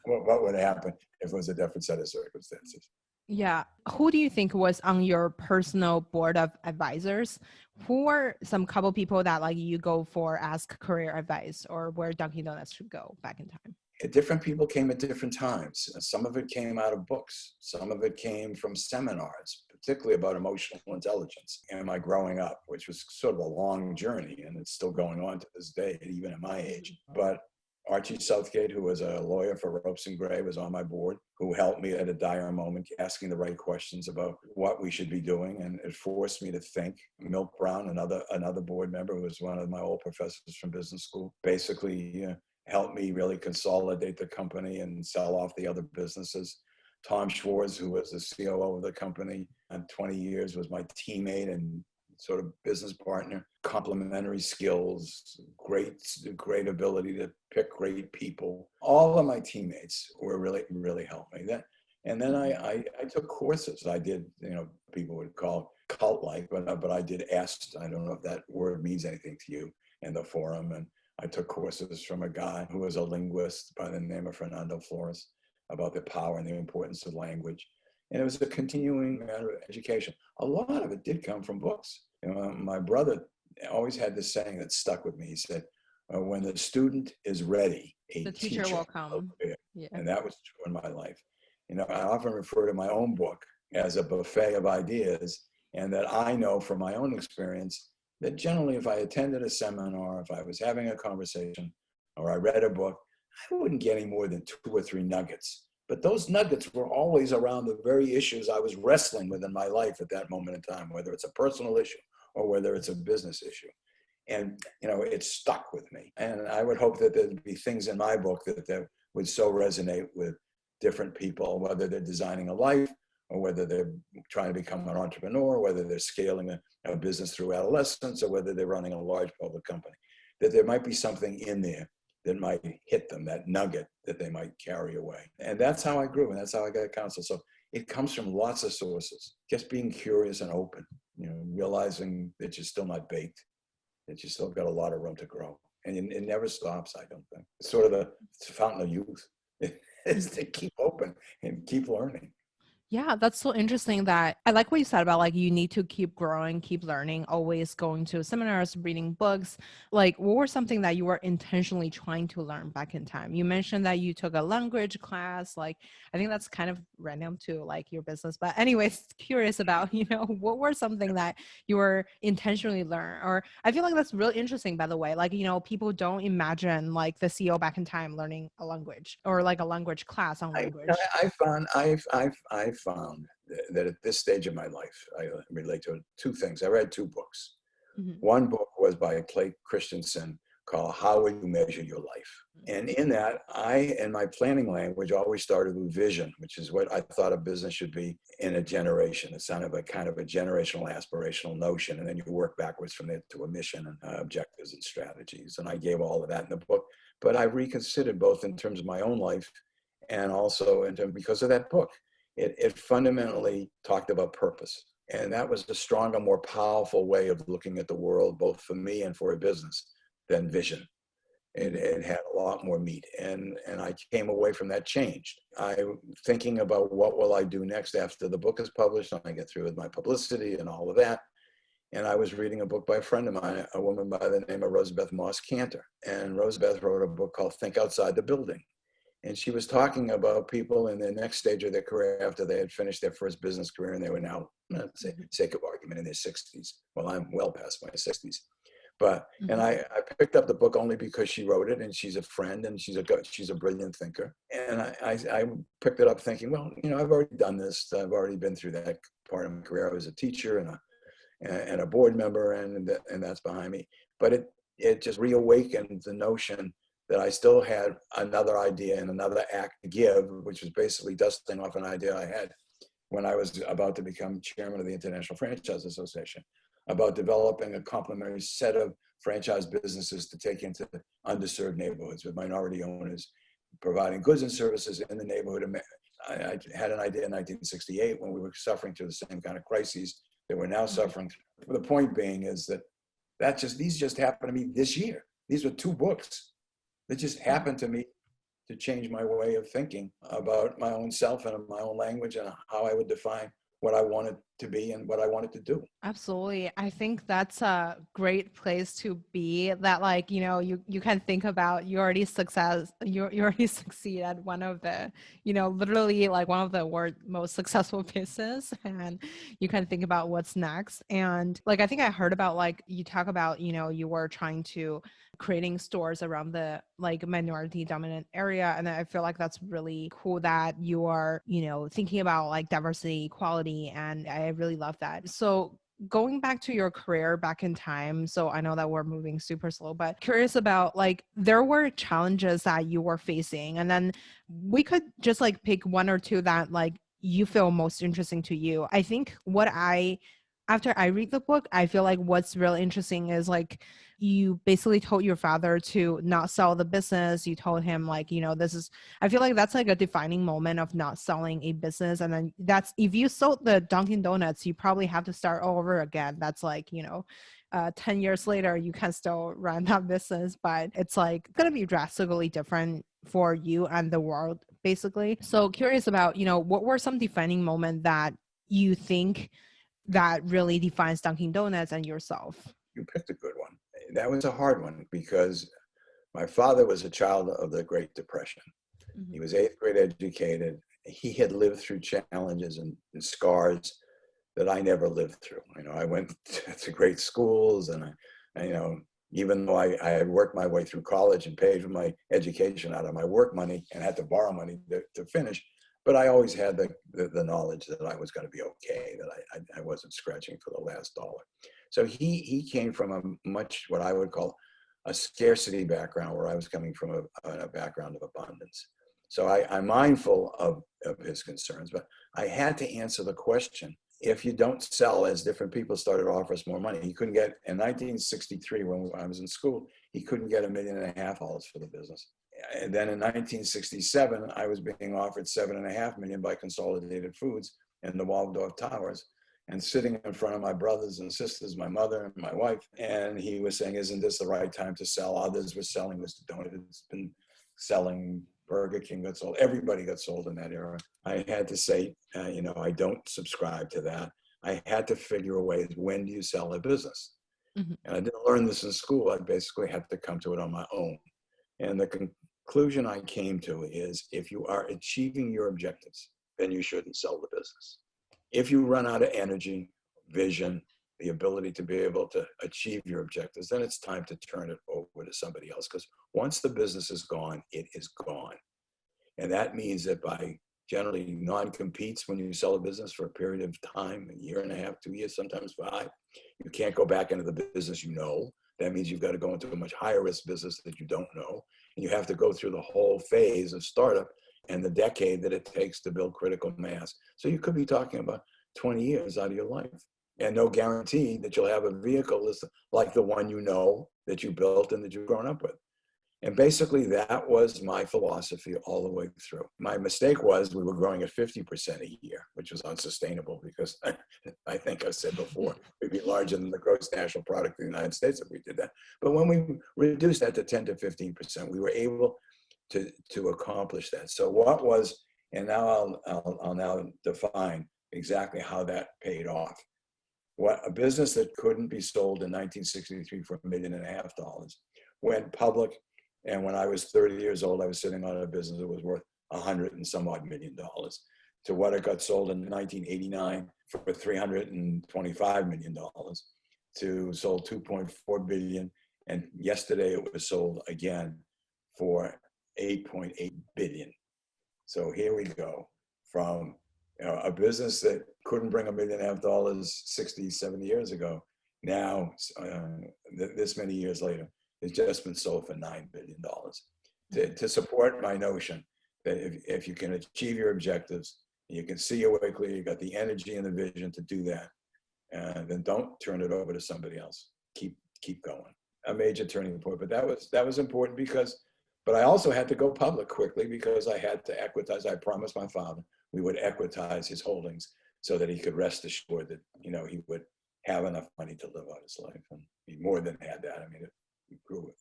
what would happen if it was a different set of circumstances. Yeah. Who do you think was on your personal board of advisors? Who are some couple people that you go for ask career advice, or where Dunkin' Donuts should go back in time? Different people came at different times. Some of it came out of books. Some of it came from seminars, particularly about emotional intelligence and my growing up, which was sort of a long journey, and it's still going on to this day, even at my age. But Archie Southgate, who was a lawyer for Ropes and Gray, was on my board, who helped me at a dire moment, asking the right questions about what we should be doing. And it forced me to think. Milt Brown, another board member, who was one of my old professors from business school, basically helped me really consolidate the company and sell off the other businesses. Tom Schwartz, who was the COO of the company, and 20 years was my teammate and sort of business partner. Complementary skills, great ability to pick great people. All of my teammates were really helped me. And then I took courses. I did, people would call cult-like, but I did ask. I don't know if that word means anything to you in the forum. And I took courses from a guy who was a linguist by the name of Fernando Flores about the power and the importance of language. And it was a continuing matter of education. A lot of it did come from books. My brother always had this saying that stuck with me. He said, when the student is ready, the teacher will come. Yeah. And that was true in my life. I often refer to my own book as a buffet of ideas, and that I know from my own experience that generally if I attended a seminar, if I was having a conversation, or I read a book, I wouldn't get any more than 2 or 3 nuggets. But those nuggets were always around the very issues I was wrestling with in my life at that moment in time, whether it's a personal issue or whether it's a business issue. And, it stuck with me. And I would hope that there'd be things in my book that would so resonate with different people, whether they're designing a life or whether they're trying to become an entrepreneur, whether they're scaling a business through adolescence, or whether they're running a large public company, that there might be something in there that might hit them, that nugget that they might carry away. And that's how I grew, and that's how I got counsel. So it comes from lots of sources. Just being curious and open, realizing that you're still not baked, that you still got a lot of room to grow. And it never stops, I don't think. It's sort of the fountain of youth. Is to keep open and keep learning. Yeah, that's so interesting that I like what you said about like you need to keep growing, keep learning, always going to seminars, reading books. Like, what were something that you were intentionally trying to learn back in time? You mentioned that you took a language class. Like, I think that's kind of random to like your business. But anyways, curious about, what were something that you were intentionally learn? Or I feel like that's really interesting, by the way. Like, people don't imagine like the CEO back in time learning a language or like a language class on language. I found that at this stage of my life, I relate to two things. I read two books. Mhm. One book was by Clay Christensen called How Will You Measure Your Life? And in that, in my planning language, always started with vision, which is what I thought a business should be in a generation. It's kind of a generational aspirational notion. And then you work backwards from there to a mission and objectives and strategies. And I gave all of that in the book. But I reconsidered both in terms of my own life and also because of that book. It fundamentally talked about purpose. And that was a stronger, more powerful way of looking at the world, both for me and for a business, than vision. It had a lot more meat. And I came away from that changed. I'm thinking about what will I do next after the book is published, and I get through with my publicity and all of that. And I was reading a book by a friend of mine, a woman by the name of Rosebeth Moss Cantor. And Rosebeth wrote a book called Think Outside the Building. And she was talking about people in the next stage of their career after they had finished their first business career and they were now, let's say, sake of argument, in their 60s. Well, I'm well past my 60s. But, and I picked up the book only because she wrote it, and she's a friend, and she's a brilliant thinker. And I picked it up thinking, well, I've already done this. I've already been through that part of my career. I was a teacher and a board member, and that's behind me. But it just reawakened the notion that I still had another idea and another act to give, which was basically dusting off an idea I had when I was about to become chairman of the International Franchise Association, about developing a complementary set of franchise businesses to take into underserved neighborhoods with minority owners, providing goods and services in the neighborhood. I had an idea in 1968 when we were suffering through the same kind of crises that we're now suffering. The point being is that these just happened to me this year. These were two books that just happened to me to change my way of thinking about my own self and my own language and how I would define what I wanted to be and what I wanted to do. Absolutely. I think that's a great place to be, that like, you can think about you already succeed at one of the, literally like one of the world most successful business, and you can think about what's next. And like, I think I heard about like, you talk about, you were trying to creating stores around the like minority dominant area. And I feel like that's really cool that you are, thinking about like diversity, equality. And I really love that. So going back to your career back in time, so I know that we're moving super slow, but curious about like there were challenges that you were facing, and then we could just like pick one or two that like you feel most interesting to you. I think after I read the book, I feel like what's really interesting is like you basically told your father to not sell the business. You told him like, I feel like that's like a defining moment of not selling a business. And then that's, if you sold the Dunkin Donuts, you probably have to start all over again. That's like, 10 years later, you can still run that business, but it's like going to be drastically different for you and the world, basically. So curious about, what were some defining moments that you think that really defines Dunkin Donuts and yourself? You picked a good one. That was a hard one because my father was a child of the Great Depression. He was eighth grade educated. He had lived through challenges and scars that I never lived through. I went to great schools, and even though I had worked my way through college and paid for my education out of my work money and had to borrow money to finish, but I always had the knowledge that I was going to be okay, that I wasn't scratching for the last dollar. So he came from a much, what I would call a scarcity background, where I was coming from a background of abundance. So I'm mindful of his concerns, but I had to answer the question. If you don't sell, as different people started to offer us more money, he couldn't get, in 1963, when I was in school, he couldn't get $1.5 million for the business. And then in 1967, I was being offered $7.5 million by Consolidated Foods in the Waldorf Towers, and sitting in front of my brothers and sisters, my mother and my wife. And he was saying, isn't this the right time to sell? Others were selling Mr. Donut. It's been selling Burger King got sold. Everybody got sold in that era. I had to say, I don't subscribe to that. I had to figure a way, when do you sell a business? Mm-hmm. And I didn't learn this in school. I basically had to come to it on my own. And the conclusion I came to is, if you are achieving your objectives, then you shouldn't sell the business. If you run out of energy, vision, the ability to be able to achieve your objectives, then it's time to turn it over to somebody else. Because once the business is gone, it is gone. And that means that by generally non-competes, when you sell a business for a period of time, a year and a half, 2 years, sometimes 5, you can't go back into the business you know. That means you've got to go into a much higher risk business that you don't know. And you have to go through the whole phase of startup and the decade that it takes to build critical mass. So you could be talking about 20 years out of your life, and no guarantee that you'll have a vehicle like the one you know that you built and that you've grown up with. And basically that was my philosophy all the way through. My mistake was we were growing at 50% a year, which was unsustainable, because I think I've said before, we'd be larger than the gross national product of the United States if we did that. But when we reduced that to 10 to 15%, we were able to accomplish that. So what was, and now I'll now define exactly how that paid off. What a business that couldn't be sold in 1963 for $1.5 million went public. And when I was 30 years old, I was sitting on a business that was worth $100 and some odd million, to what it got sold in 1989 for $325 million, to sold $2.4 billion. And yesterday it was sold again for $8.8 billion. So here we go, from a business that couldn't bring $1.5 million 60, 70 years ago. Now, this many years later, it's just been sold for $9 billion. To support my notion that if you can achieve your objectives, you can see your way clear, you got the energy and the vision to do that, then don't turn it over to somebody else. Keep going. A major turning point, but that was important but I also had to go public quickly, because I had to equitize. I promised my father we would equitize his holdings so that he could rest assured that, he would have enough money to live out his life. And he more than had that. I mean, it grew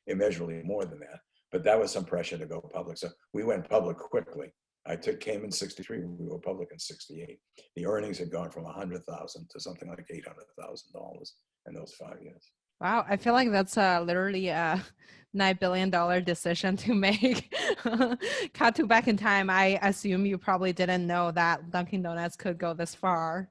immeasurably more than that. But that was some pressure to go public. So we went public quickly. Came in 63, we were public in 68. The earnings had gone from 100,000 to something like $800,000 in those 5 years. Wow, I feel like that's literally a $9 billion decision to make. Cut to back in time, I assume you probably didn't know that Dunkin' Donuts could go this far.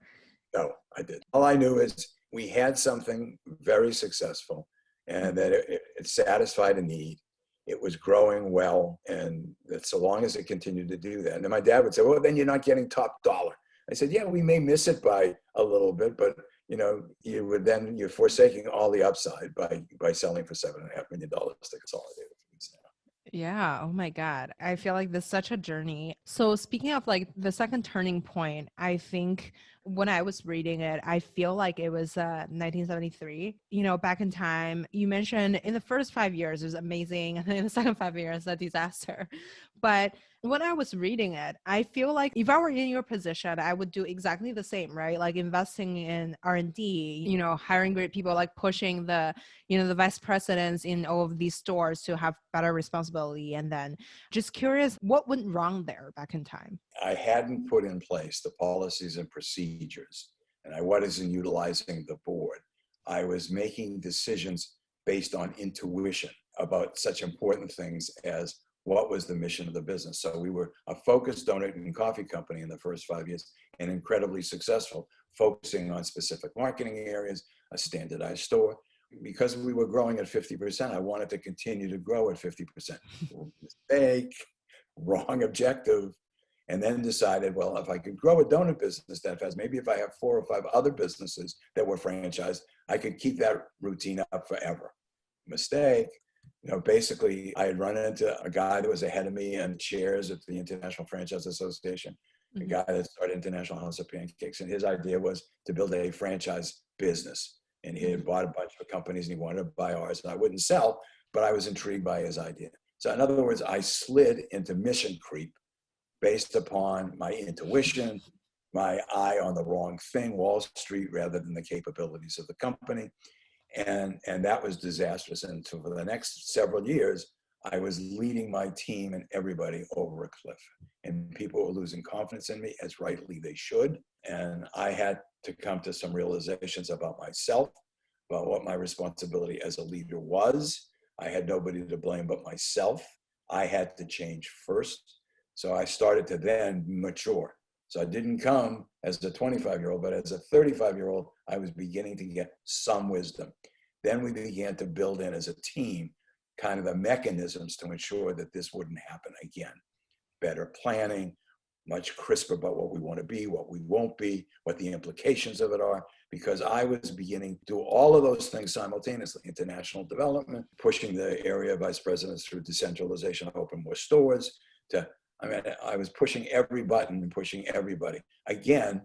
No, I didn't. All I knew is we had something very successful, and that it satisfied a need. It was growing well, and that so long as it continued to do that. And then my dad would say, well, then you're not getting top dollar. I said, yeah, we may miss it by a little bit, but you're forsaking all the upside by selling for $7.5 million to Consolidated Foods. Yeah. Oh my God. I feel like this is such a journey. So speaking of like the second turning point, I think when I was reading it, I feel like it was 1973, back in time. You mentioned in the first 5 years, it was amazing. And then in the second 5 years, a disaster. But when I was reading it, I feel like if I were in your position, I would do exactly the same, right? Like investing in R&D, hiring great people, like pushing the vice presidents in all of these stores to have better responsibility. And then just curious, what went wrong there back in time? I hadn't put in place the policies and procedures, and I wasn't utilizing the board. I was making decisions based on intuition about such important things as what was the mission of the business. So we were a focused donut and coffee company in the first 5 years, and incredibly successful, focusing on specific marketing areas, a standardized store. Because we were growing at 50%, I wanted to continue to grow at 50%. Mistake, wrong objective. And then decided, well, if I could grow a donut business that fast, maybe if I have 4 or 5 other businesses that were franchised, I could keep that routine up forever. Mistake. Basically, I had run into a guy that was ahead of me in chairs at the International Franchise Association, a guy that started International House of Pancakes. And his idea was to build a franchise business. And he had bought a bunch of companies and he wanted to buy ours. And I wouldn't sell, but I was intrigued by his idea. So in other words, I slid into mission creep based upon my intuition, my eye on the wrong thing, Wall Street, rather than the capabilities of the company. And that was disastrous. And so for the next several years, I was leading my team and everybody over a cliff. And people were losing confidence in me, as rightly they should. And I had to come to some realizations about myself, about what my responsibility as a leader was. I had nobody to blame but myself. I had to change first. So I started to then mature. So I didn't come as a 25-year-old, but as a 35-year-old, I was beginning to get some wisdom. Then we began to build in as a team kind of the mechanisms to ensure that this wouldn't happen again. Better planning, much crisper about what we want to be, what we won't be, what the implications of it are, because I was beginning to do all of those things simultaneously: international development, pushing the area vice presidents through decentralization, open more stores, I was pushing every button and pushing everybody. Again,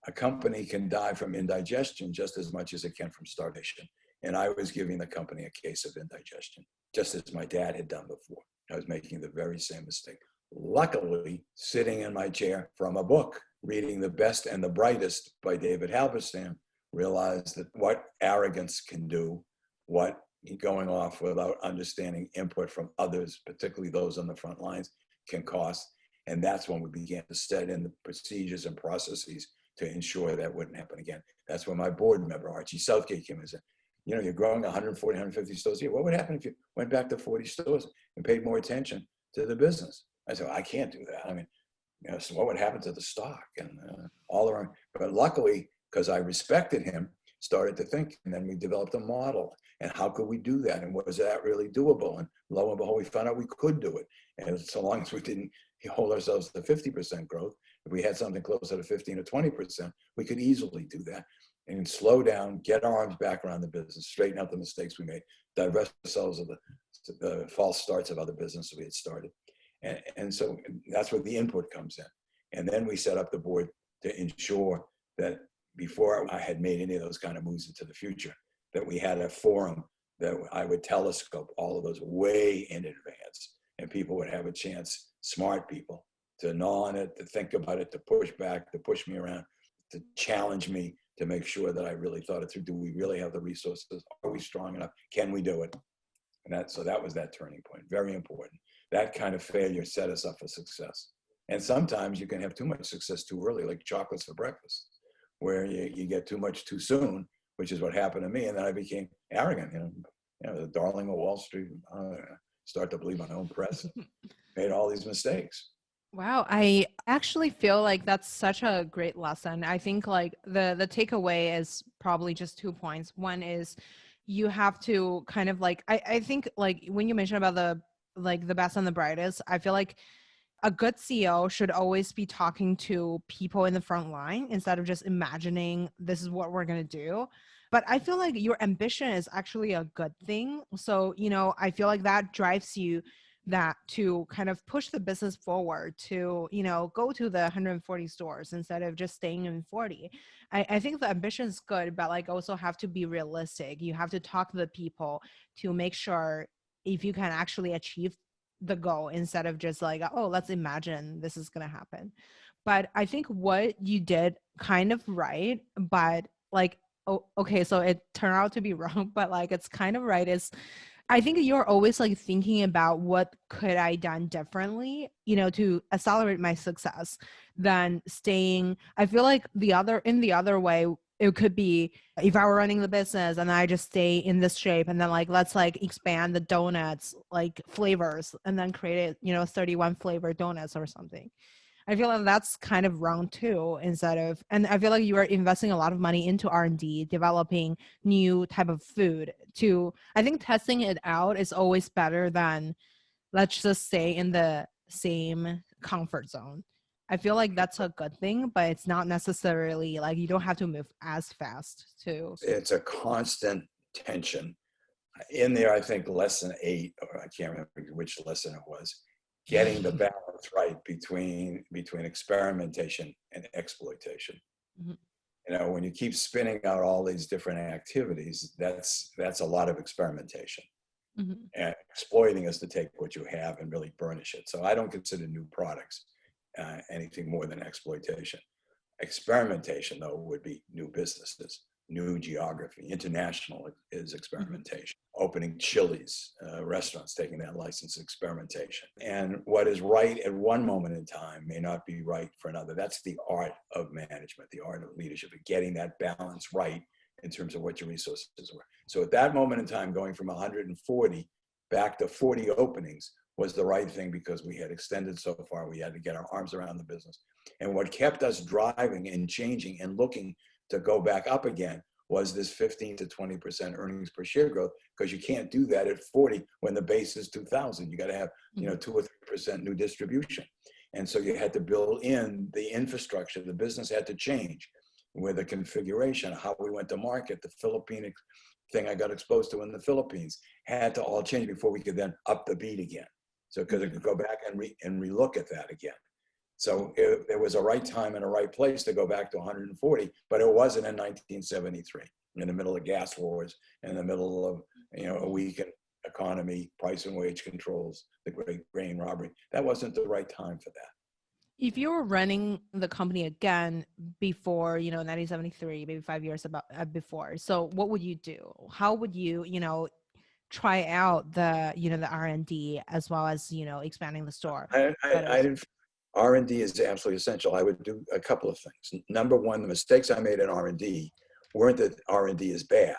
a company can die from indigestion just as much as it can from starvation. And I was giving the company a case of indigestion, just as my dad had done before. I was making the very same mistake. Luckily, sitting in my chair from a book, reading The Best and the Brightest by David Halberstam, realized that what arrogance can do, what going off without understanding input from others, particularly those on the front lines, can cost. And that's when we began to set in the procedures and processes to ensure that wouldn't happen again. That's when my board member, Archie Southgate, came in and said, you know, you're growing 140, 150 stores a year. What would happen if you went back to 40 stores and paid more attention to the business? I said, well, I can't do that. I mean, you know, so what would happen to the stock and all around? But luckily, because I respected him, started to think, and then we developed a model. And how could we do that? And was that really doable? And lo and behold, we found out we could do it. And so long as we didn't hold ourselves to 50% growth, if we had something closer to 15 or 20%, we could easily do that and slow down, get our arms back around the business, straighten out the mistakes we made, divest ourselves of the false starts of other businesses we had started. And so that's where the input comes in. And then we set up the board to ensure that before I had made any of those kind of moves into the future, that we had a forum that I would telescope all of those way in advance, and people would have a chance, smart people, to gnaw on it, to think about it, to push back, to push me around, to challenge me, to make sure that I really thought it through. Do we really have the resources? Are we strong enough? Can we do it? And so that was that turning point, very important. That kind of failure set us up for success. And sometimes you can have too much success too early, like chocolates for breakfast, where you get too much too soon, which is what happened to me. And then I became arrogant, the darling of Wall Street, start to believe my own press, made all these mistakes. Wow, I actually feel like that's such a great lesson. I think like the takeaway is probably just 2 points. One is you have to kind of like, I think like when you mentioned about the best and the brightest, I feel like a good CEO should always be talking to people in the front line instead of just imagining this is what we're going to do. But I feel like your ambition is actually a good thing. So, I feel like that drives you that to kind of push the business forward to, go to the 140 stores instead of just staying in 40. I think the ambition is good, but like also have to be realistic. You have to talk to the people to make sure if you can actually achieve the goal instead of just like, oh, let's imagine this is going to happen. But I think what you did kind of right, but like, oh, okay, so it turned out to be wrong, but like it's kind of right is I think you're always like thinking about what could I done differently, to accelerate my success than staying. I feel like the other way, it could be if I were running the business and I just stay in this shape and then like, let's like expand the donuts, like flavors and then create, 31 flavor donuts or something. I feel like that's kind of wrong too, and I feel like you are investing a lot of money into R&D, developing new type of food I think testing it out is always better than let's just stay in the same comfort zone. I feel like that's a good thing, but it's not necessarily like you don't have to move as fast too. It's a constant tension. In there, I think lesson 8, or I can't remember which lesson it was, getting the balance right between experimentation and exploitation. Mm-hmm. When you keep spinning out all these different activities, that's a lot of experimentation. Mm-hmm. And exploiting is to take what you have and really burnish it. So I don't consider new products anything more than exploitation. Experimentation, though, would be new businesses. new geography. International is experimentation. Opening Chili's restaurants, taking that license, experimentation. And what is right at one moment in time may not be right for another. That's the art of management, the art of leadership, of getting that balance right in terms of what your resources were. So at that moment in time, going from 140 back to 40 openings was the right thing, because we had extended so far. We had to get our arms around the business. And what kept us driving and changing and looking to go back up again was this 15 to 20% earnings per share growth, because you can't do that at 40 when the base is 2,000. You got to have 2 or 3% new distribution. And so you had to build in the infrastructure. The business had to change with the configuration, how we went to market. The Philippine thing I got exposed to in the Philippines had to all change before we could then up the beat again. So because it could go back and relook at that again. So there was a right time and a right place to go back to 140, but it wasn't in 1973, in the middle of gas wars, in the middle of a weakened economy, price and wage controls, the great grain robbery. That wasn't the right time for that. If you were running the company again before, 1973, maybe 5 years before, so what would you do? How would you, try out the, the R&D as well as, expanding the store? I didn't. R&D is absolutely essential. I would do a couple of things. Number one, the mistakes I made in R&D weren't that R&D is bad.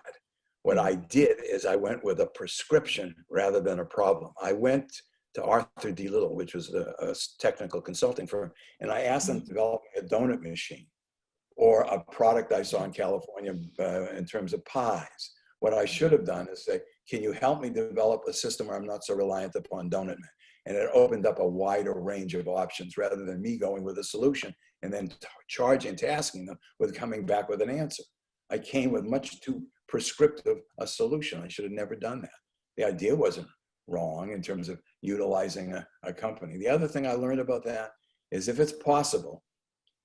What I did is I went with a prescription rather than a problem. I went to Arthur D. Little, which was a technical consulting firm, and I asked them to develop a donut machine or a product I saw in California in terms of pies. What I should have done is say, can you help me develop a system where I'm not so reliant upon donut men? And it opened up a wider range of options rather than me going with a solution and then tasking them with coming back with an answer. I came with much too prescriptive a solution. I should have never done that. The idea wasn't wrong in terms of utilizing a company. The other thing I learned about that is, if it's possible,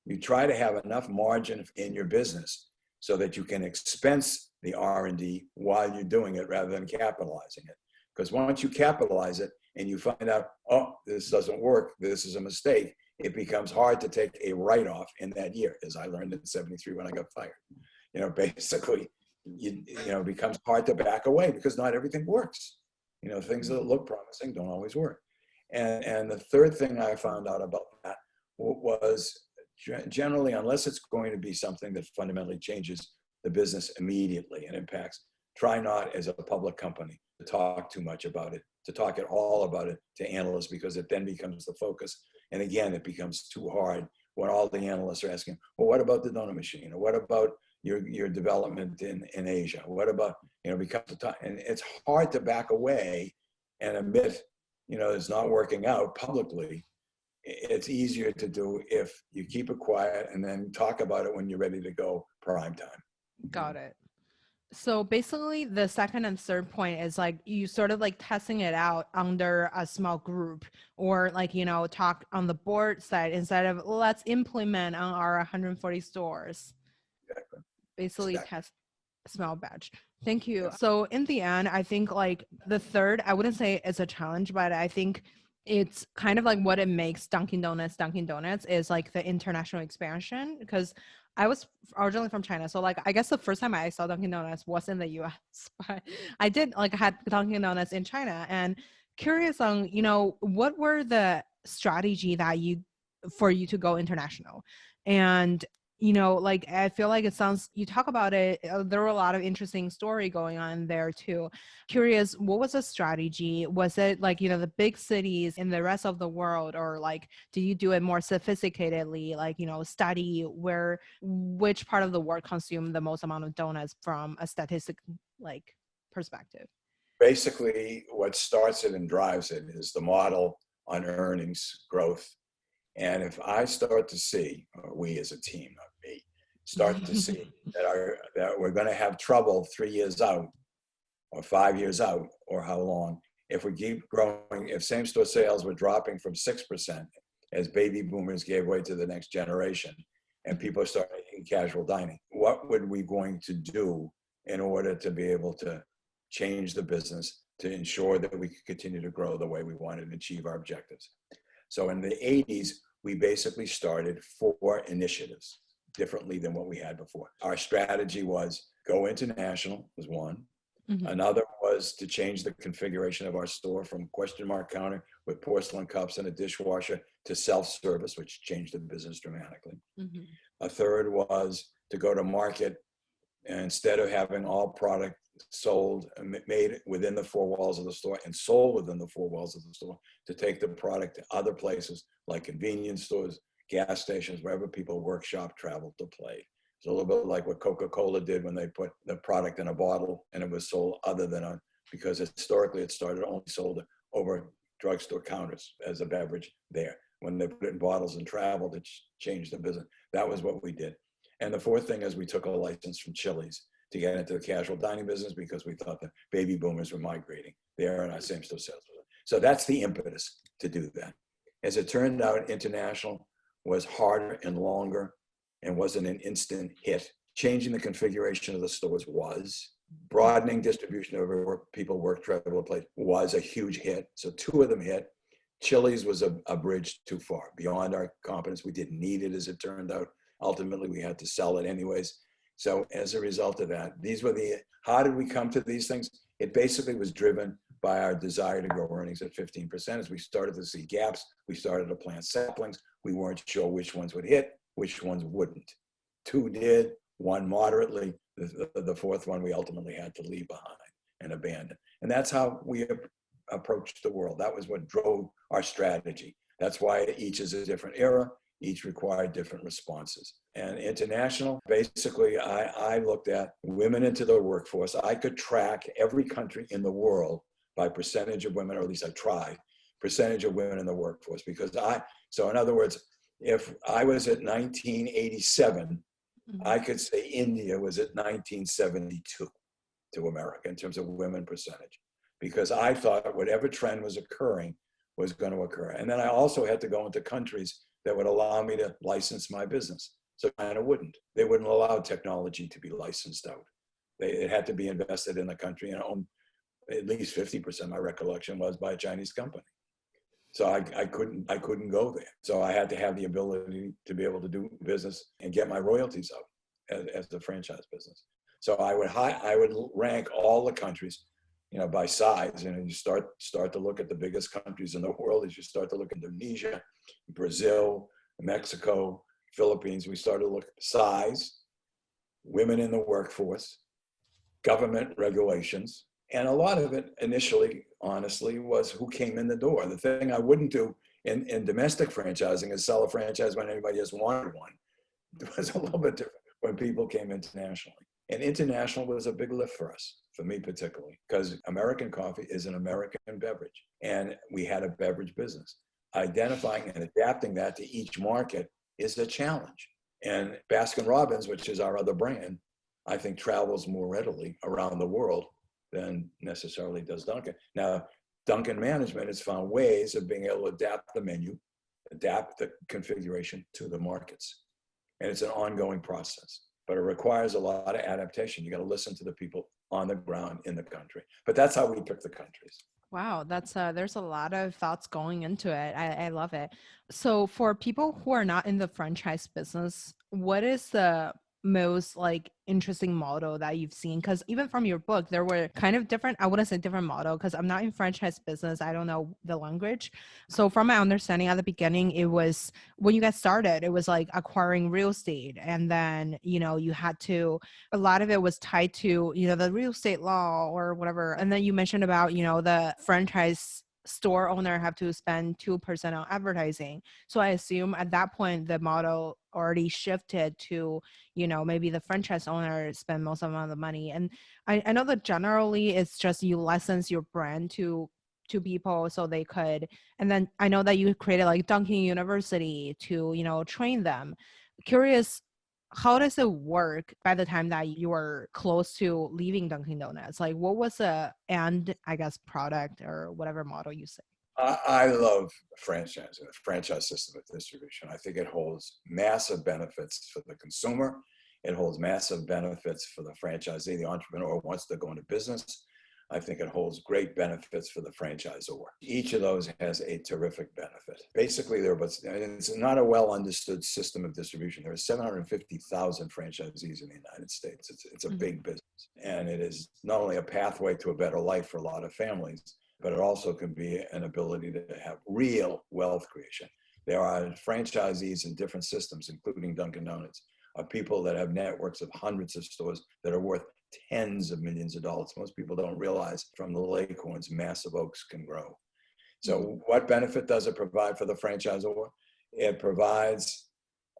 you try to have enough margin in your business so that you can expense the R&D while you're doing it rather than capitalizing it. Because once you capitalize it and you find out, oh, this doesn't work, this is a mistake, it becomes hard to take a write-off in that year, as I learned in 73 when I got fired. Basically, it becomes hard to back away because not everything works. Things that look promising don't always work. And the third thing I found out about that was, generally, unless it's going to be something that fundamentally changes the business immediately and impacts, try not, as a public company, to talk too much about it, to talk at all about it to analysts, because it then becomes the focus. And again, it becomes too hard when all the analysts are asking, well, what about the donut machine? Or what about your development in Asia? What about, becomes the time? And it's hard to back away and admit, it's not working out publicly. It's easier to do if you keep it quiet and then talk about it when you're ready to go prime time. Got it. So basically the second and third point is like you sort of like testing it out under a small group, or like, talk on the board side instead of let's implement on our 140 stores. Exactly. Basically test small batch. Thank you. So in the end, I think like the third, I wouldn't say it's a challenge, but I think it's kind of like what it makes Dunkin Donuts is like the international expansion, because I was originally from China. So like, I guess the first time I saw Dunkin Donuts was in the US, but I did like had Dunkin Donuts in China. And curious on, what were the strategy for you to go international? And like, I feel like it sounds, you talk about it, there were a lot of interesting story going on there too. Curious, what was the strategy? Was it like, the big cities in the rest of the world, or like, do you do it more sophisticatedly, like, study which part of the world consume the most amount of donuts from a statistic like perspective? Basically, what starts it and drives it is the model on earnings growth. And if I start to see, or we as a team, not me, start to see that we're going to have trouble 3 years out or 5 years out, or how long, if we keep growing, if same store sales were dropping from 6% as baby boomers gave way to the next generation and people start making casual dining, what would we going to do in order to be able to change the business to ensure that we could continue to grow the way we wanted and achieve our objectives? So in the 80s, we basically started 4 initiatives differently than what we had before. Our strategy was go international was one. Mm-hmm. Another was to change the configuration of our store from question mark counter with porcelain cups and a dishwasher to self-service, which changed the business dramatically. Mm-hmm. A third was to go to market, and instead of having all product sold and made within the four walls of the store and sold within the four walls of the store, to take the product to other places like convenience stores, gas stations, wherever people work, shop, travel to play. It's a little bit like what Coca-Cola did when they put the product in a bottle and it was sold other than on, because historically it started only sold over drugstore counters as a beverage there. When they put it in bottles and traveled, it changed the business. That was what we did. And the fourth thing is we took a license from Chili's to get into the casual dining business because we thought the baby boomers were migrating there and our same-store sales. So that's the impetus to do that. As it turned out, international was harder and longer and wasn't an instant hit. Changing the configuration of the stores was. Broadening distribution over where people work, travel, play was a huge hit. So two of them hit. Chili's was a bridge too far beyond our competence. We didn't need it, as it turned out. Ultimately, we had to sell it anyways. So as a result of that, how did we come to these things? It basically was driven by our desire to grow earnings at 15%. As we started to see gaps, we started to plant saplings. We weren't sure which ones would hit, which ones wouldn't. Two did, one moderately. The fourth one we ultimately had to leave behind and abandon. And that's how we approached the world. That was what drove our strategy. That's why each is a different era. Each required different responses. And international, basically, I looked at women into the workforce. I could track every country in the world by percentage of women, or at least I tried, percentage of women in the workforce. So in other words, if I was at 1987, I could say India was at 1972 to America in terms of women percentage, because I thought whatever trend was occurring was going to occur. And then I also had to go into countries that would allow me to license my business. So China wouldn't. They wouldn't allow technology to be licensed out. It had to be invested in the country, and owned, at least 50%, my recollection was, by a Chinese company. So I couldn't go there. So I had to have the ability to be able to do business and get my royalties out as the franchise business. So I would rank all the countries, by size. And you start to look at the biggest countries in the world. As you start to look at Indonesia, Brazil, Mexico, Philippines, we started to look at size, women in the workforce, government regulations. And a lot of it initially, honestly, was who came in the door. The thing I wouldn't do in domestic franchising is sell a franchise when anybody just wanted one. It was a little bit different when people came internationally. And international was a big lift for us, for me particularly, because American coffee is an American beverage. And we had a beverage business. Identifying and adapting that to each market is a challenge. And Baskin-Robbins, which is our other brand, I think travels more readily around the world than necessarily does Dunkin. Now, Dunkin management has found ways of being able to adapt the menu, adapt the configuration to the markets. And it's an ongoing process, but it requires a lot of adaptation. You got to listen to the people on the ground in the country. But that's how we pick the countries. Wow, that's there's a lot of thoughts going into it. I love it. So for people who are not in the franchise business, what is the most interesting model that you've seen? Because even from your book, there were kind of different, I wouldn't say different model, because I'm not in franchise business. I don't know the language. So from my understanding at the beginning, it was when you got started, it was like acquiring real estate. And then, you had to, a lot of it was tied to, the real estate law or whatever. And then you mentioned about, the franchise store owner have to spend 2% on advertising. So I assume at that point, the model already shifted to, maybe the franchise owner spend most of the money. And I know that generally it's just you license your brand to people so they could, and then I know that you created like Dunkin University to, train them. Curious, how does it work by the time that you were close to leaving Dunkin Donuts? Like what was the end, I guess, product or whatever model you say? I love franchising, the franchise system of distribution. I think it holds massive benefits for the consumer. It holds massive benefits for the franchisee, the entrepreneur who wants to go into business. I think it holds great benefits for the franchisor. Each of those has a terrific benefit. Basically, it's not a well understood system of distribution. There are 750,000 franchisees in the United States. It's a big business. And it is not only a pathway to a better life for a lot of families, but it also can be an ability to have real wealth creation. There are franchisees in different systems, including Dunkin' Donuts, of people that have networks of hundreds of stores that are worth tens of millions of dollars. Most people don't realize from the Acorns, massive oaks can grow. So what benefit does it provide for the franchisor? It provides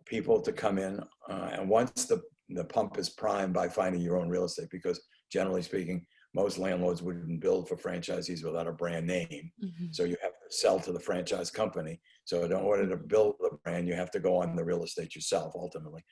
people to come in, and once the pump is primed by finding your own real estate, because generally speaking, most landlords wouldn't build for franchisees without a brand name. So you have to sell to the franchise company. So in order to build the brand, you have to go on the real estate yourself ultimately.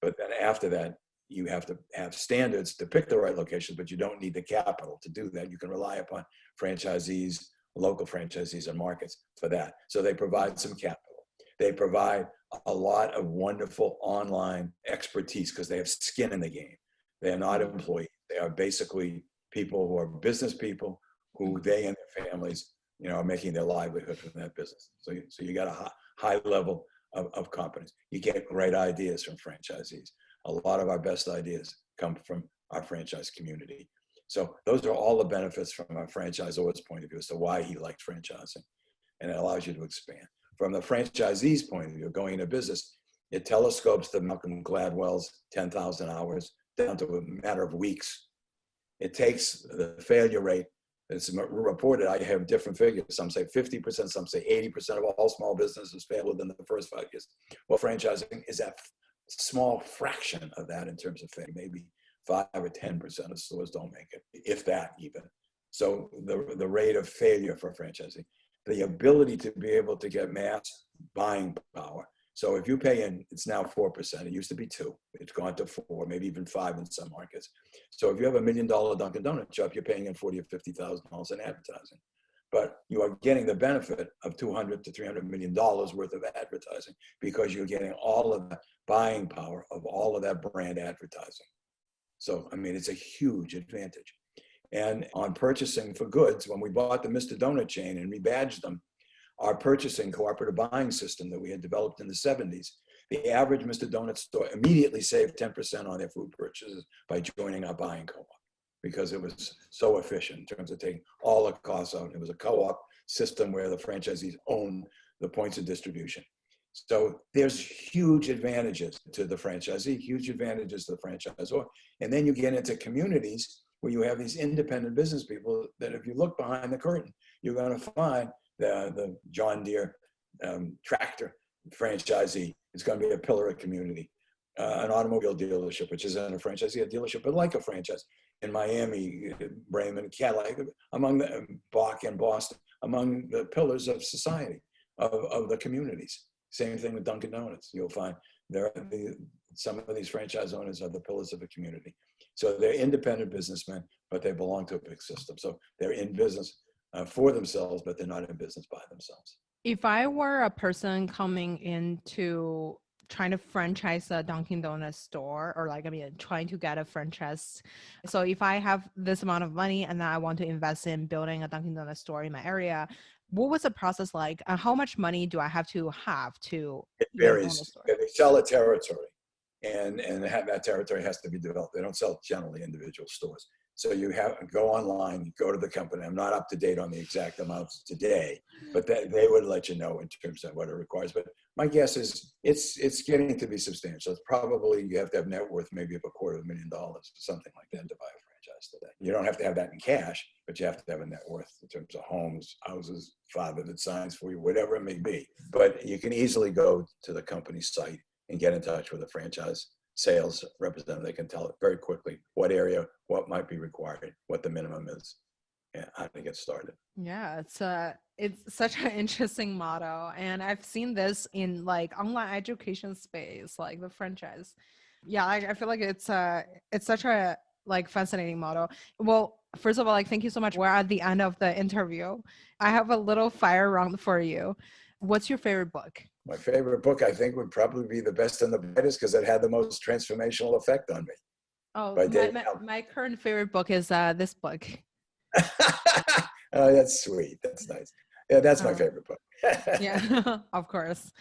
But then after that, you have to have standards to pick the right location, but you don't need the capital to do that. You can rely upon franchisees, local franchisees and markets for that. So they provide some capital. They provide a lot of wonderful online expertise because they have skin in the game. They are not employees. They are basically people who are business people who they and their families, are making their livelihood from that business. So you got a high level of competence. You get great ideas from franchisees. A lot of our best ideas come from our franchise community. So those are all the benefits from a franchisor's point of view as to why he likes franchising. And it allows you to expand. From the franchisee's point of view, going into business, it telescopes the Malcolm Gladwell's 10,000 hours down to a matter of weeks. It takes the failure rate. It's reported, I have different figures. Some say 50%, some say 80% of all small businesses fail within the first 5 years. Well, franchising is a small fraction of that in terms of failure. Maybe 5 or 10% of stores don't make it, if that even. So the rate of failure for franchising, the ability to be able to get mass buying power. So if you pay in, it's now 4%. It used to be 2. It's gone to 4, maybe even 5 in some markets. So if you have $1 million Dunkin' Donuts shop, you're paying in $40,000 or $50,000 in advertising. But you are getting the benefit of $200 to $300 million worth of advertising because you're getting all of the buying power of all of that brand advertising. So, I mean, it's a huge advantage. And on purchasing for goods, when we bought the Mr. Donut chain and rebadged them, our purchasing cooperative buying system that we had developed in the 70s, the average Mr. Donut store immediately saved 10% on their food purchases by joining our buying co-op because it was so efficient in terms of taking all the costs out. It was a co-op system where the franchisees own the points of distribution. So there's huge advantages to the franchisee, huge advantages to the franchisor. And then you get into communities where you have these independent business people that if you look behind the curtain, you're going to find the John Deere tractor franchisee is going to be a pillar of community. An automobile dealership, which isn't a franchisee, a dealership, but like a franchise. In Miami, Raymond, Cadillac, among the Bach and Boston, among the pillars of society, of the communities. Same thing with Dunkin' Donuts. You'll find some of these franchise owners are the pillars of a community. So they're independent businessmen, but they belong to a big system. So they're in business for themselves, but they're not in business by themselves. If I were a person coming into trying to franchise a Dunkin' Donuts store, or trying to get a franchise. So if I have this amount of money and I want to invest in building a Dunkin' Donuts store in my area, what was the process like? How much money do I have to It varies. They sell a territory and that territory has to be developed. They don't sell generally individual stores. So you go online, you go to the company. I'm not up to date on the exact amounts today, but they would let you know in terms of what it requires. But my guess is it's getting to be substantial. It's probably, you have to have net worth maybe of $250,000 or something like that to buy a franchise today. You don't have to have that in cash, but you have to have a net worth in terms of homes, houses, father that signs for you, whatever it may be. But you can easily go to the company's site and get in touch with a franchise sales representative. They can tell it very quickly what area, what might be required, what the minimum is, and how to get started. Yeah, it's such an interesting model, and I've seen this in online education space, like the franchise. Yeah, I feel like it's such a fascinating model. Well, first of all, thank you so much. We're at the end of the interview. I have a little fire round for you. What's your favorite book? My favorite book, I think, would probably be The Best and the Brightest because it had the most transformational effect on me. Oh, my current favorite book is this book. Oh, that's sweet. That's nice. Yeah, that's my Uh, favorite book. yeah, of course.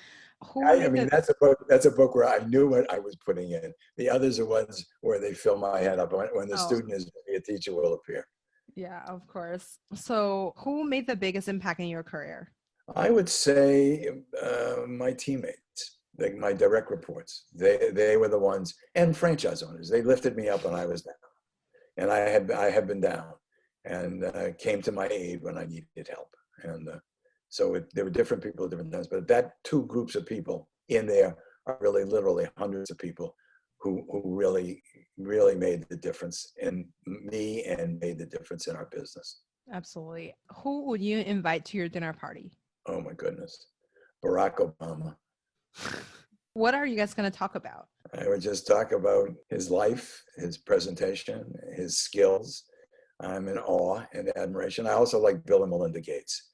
Who I made mean, the that's a book. That's a book where I knew what I was putting in. The others are ones where they fill my head up. When the Oh, student is, a teacher will appear. yeah, of course. So, who made the biggest impact in your career? I would say my teammates, like my direct reports. They were the ones, and franchise owners. They lifted me up when I was down, and I had been down, and came to my aid when I needed help. And there were different people at different times, but that two groups of people in there are really literally hundreds of people who really made the difference in me and made the difference in our business. Absolutely. Who would you invite to your dinner party? Oh my goodness, Barack Obama. What are you guys going to talk about? I would just talk about his life, his presentation, his skills. I'm in awe and admiration. I also like Bill and Melinda Gates.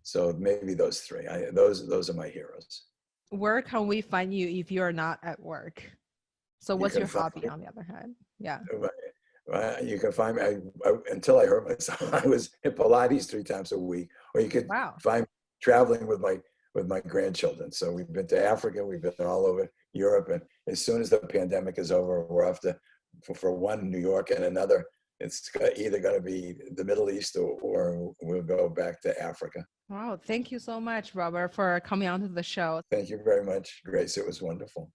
So maybe those three. Those are my heroes. Where can we find you if you're not at work? So, You what's can your find hobby on the other hand? Yeah. you can find me. Until I hurt myself, I was at Pilates 3 times a week. Or you could Wow. find me traveling with my grandchildren. So we've been to Africa, we've been all over Europe, and as soon as the pandemic is over, we're off to for one New York and another. It's either going to be the Middle East or we'll go back to Africa. Wow. Thank you so much, Robert, for coming onto the show. Thank you very much, Grace. It was wonderful.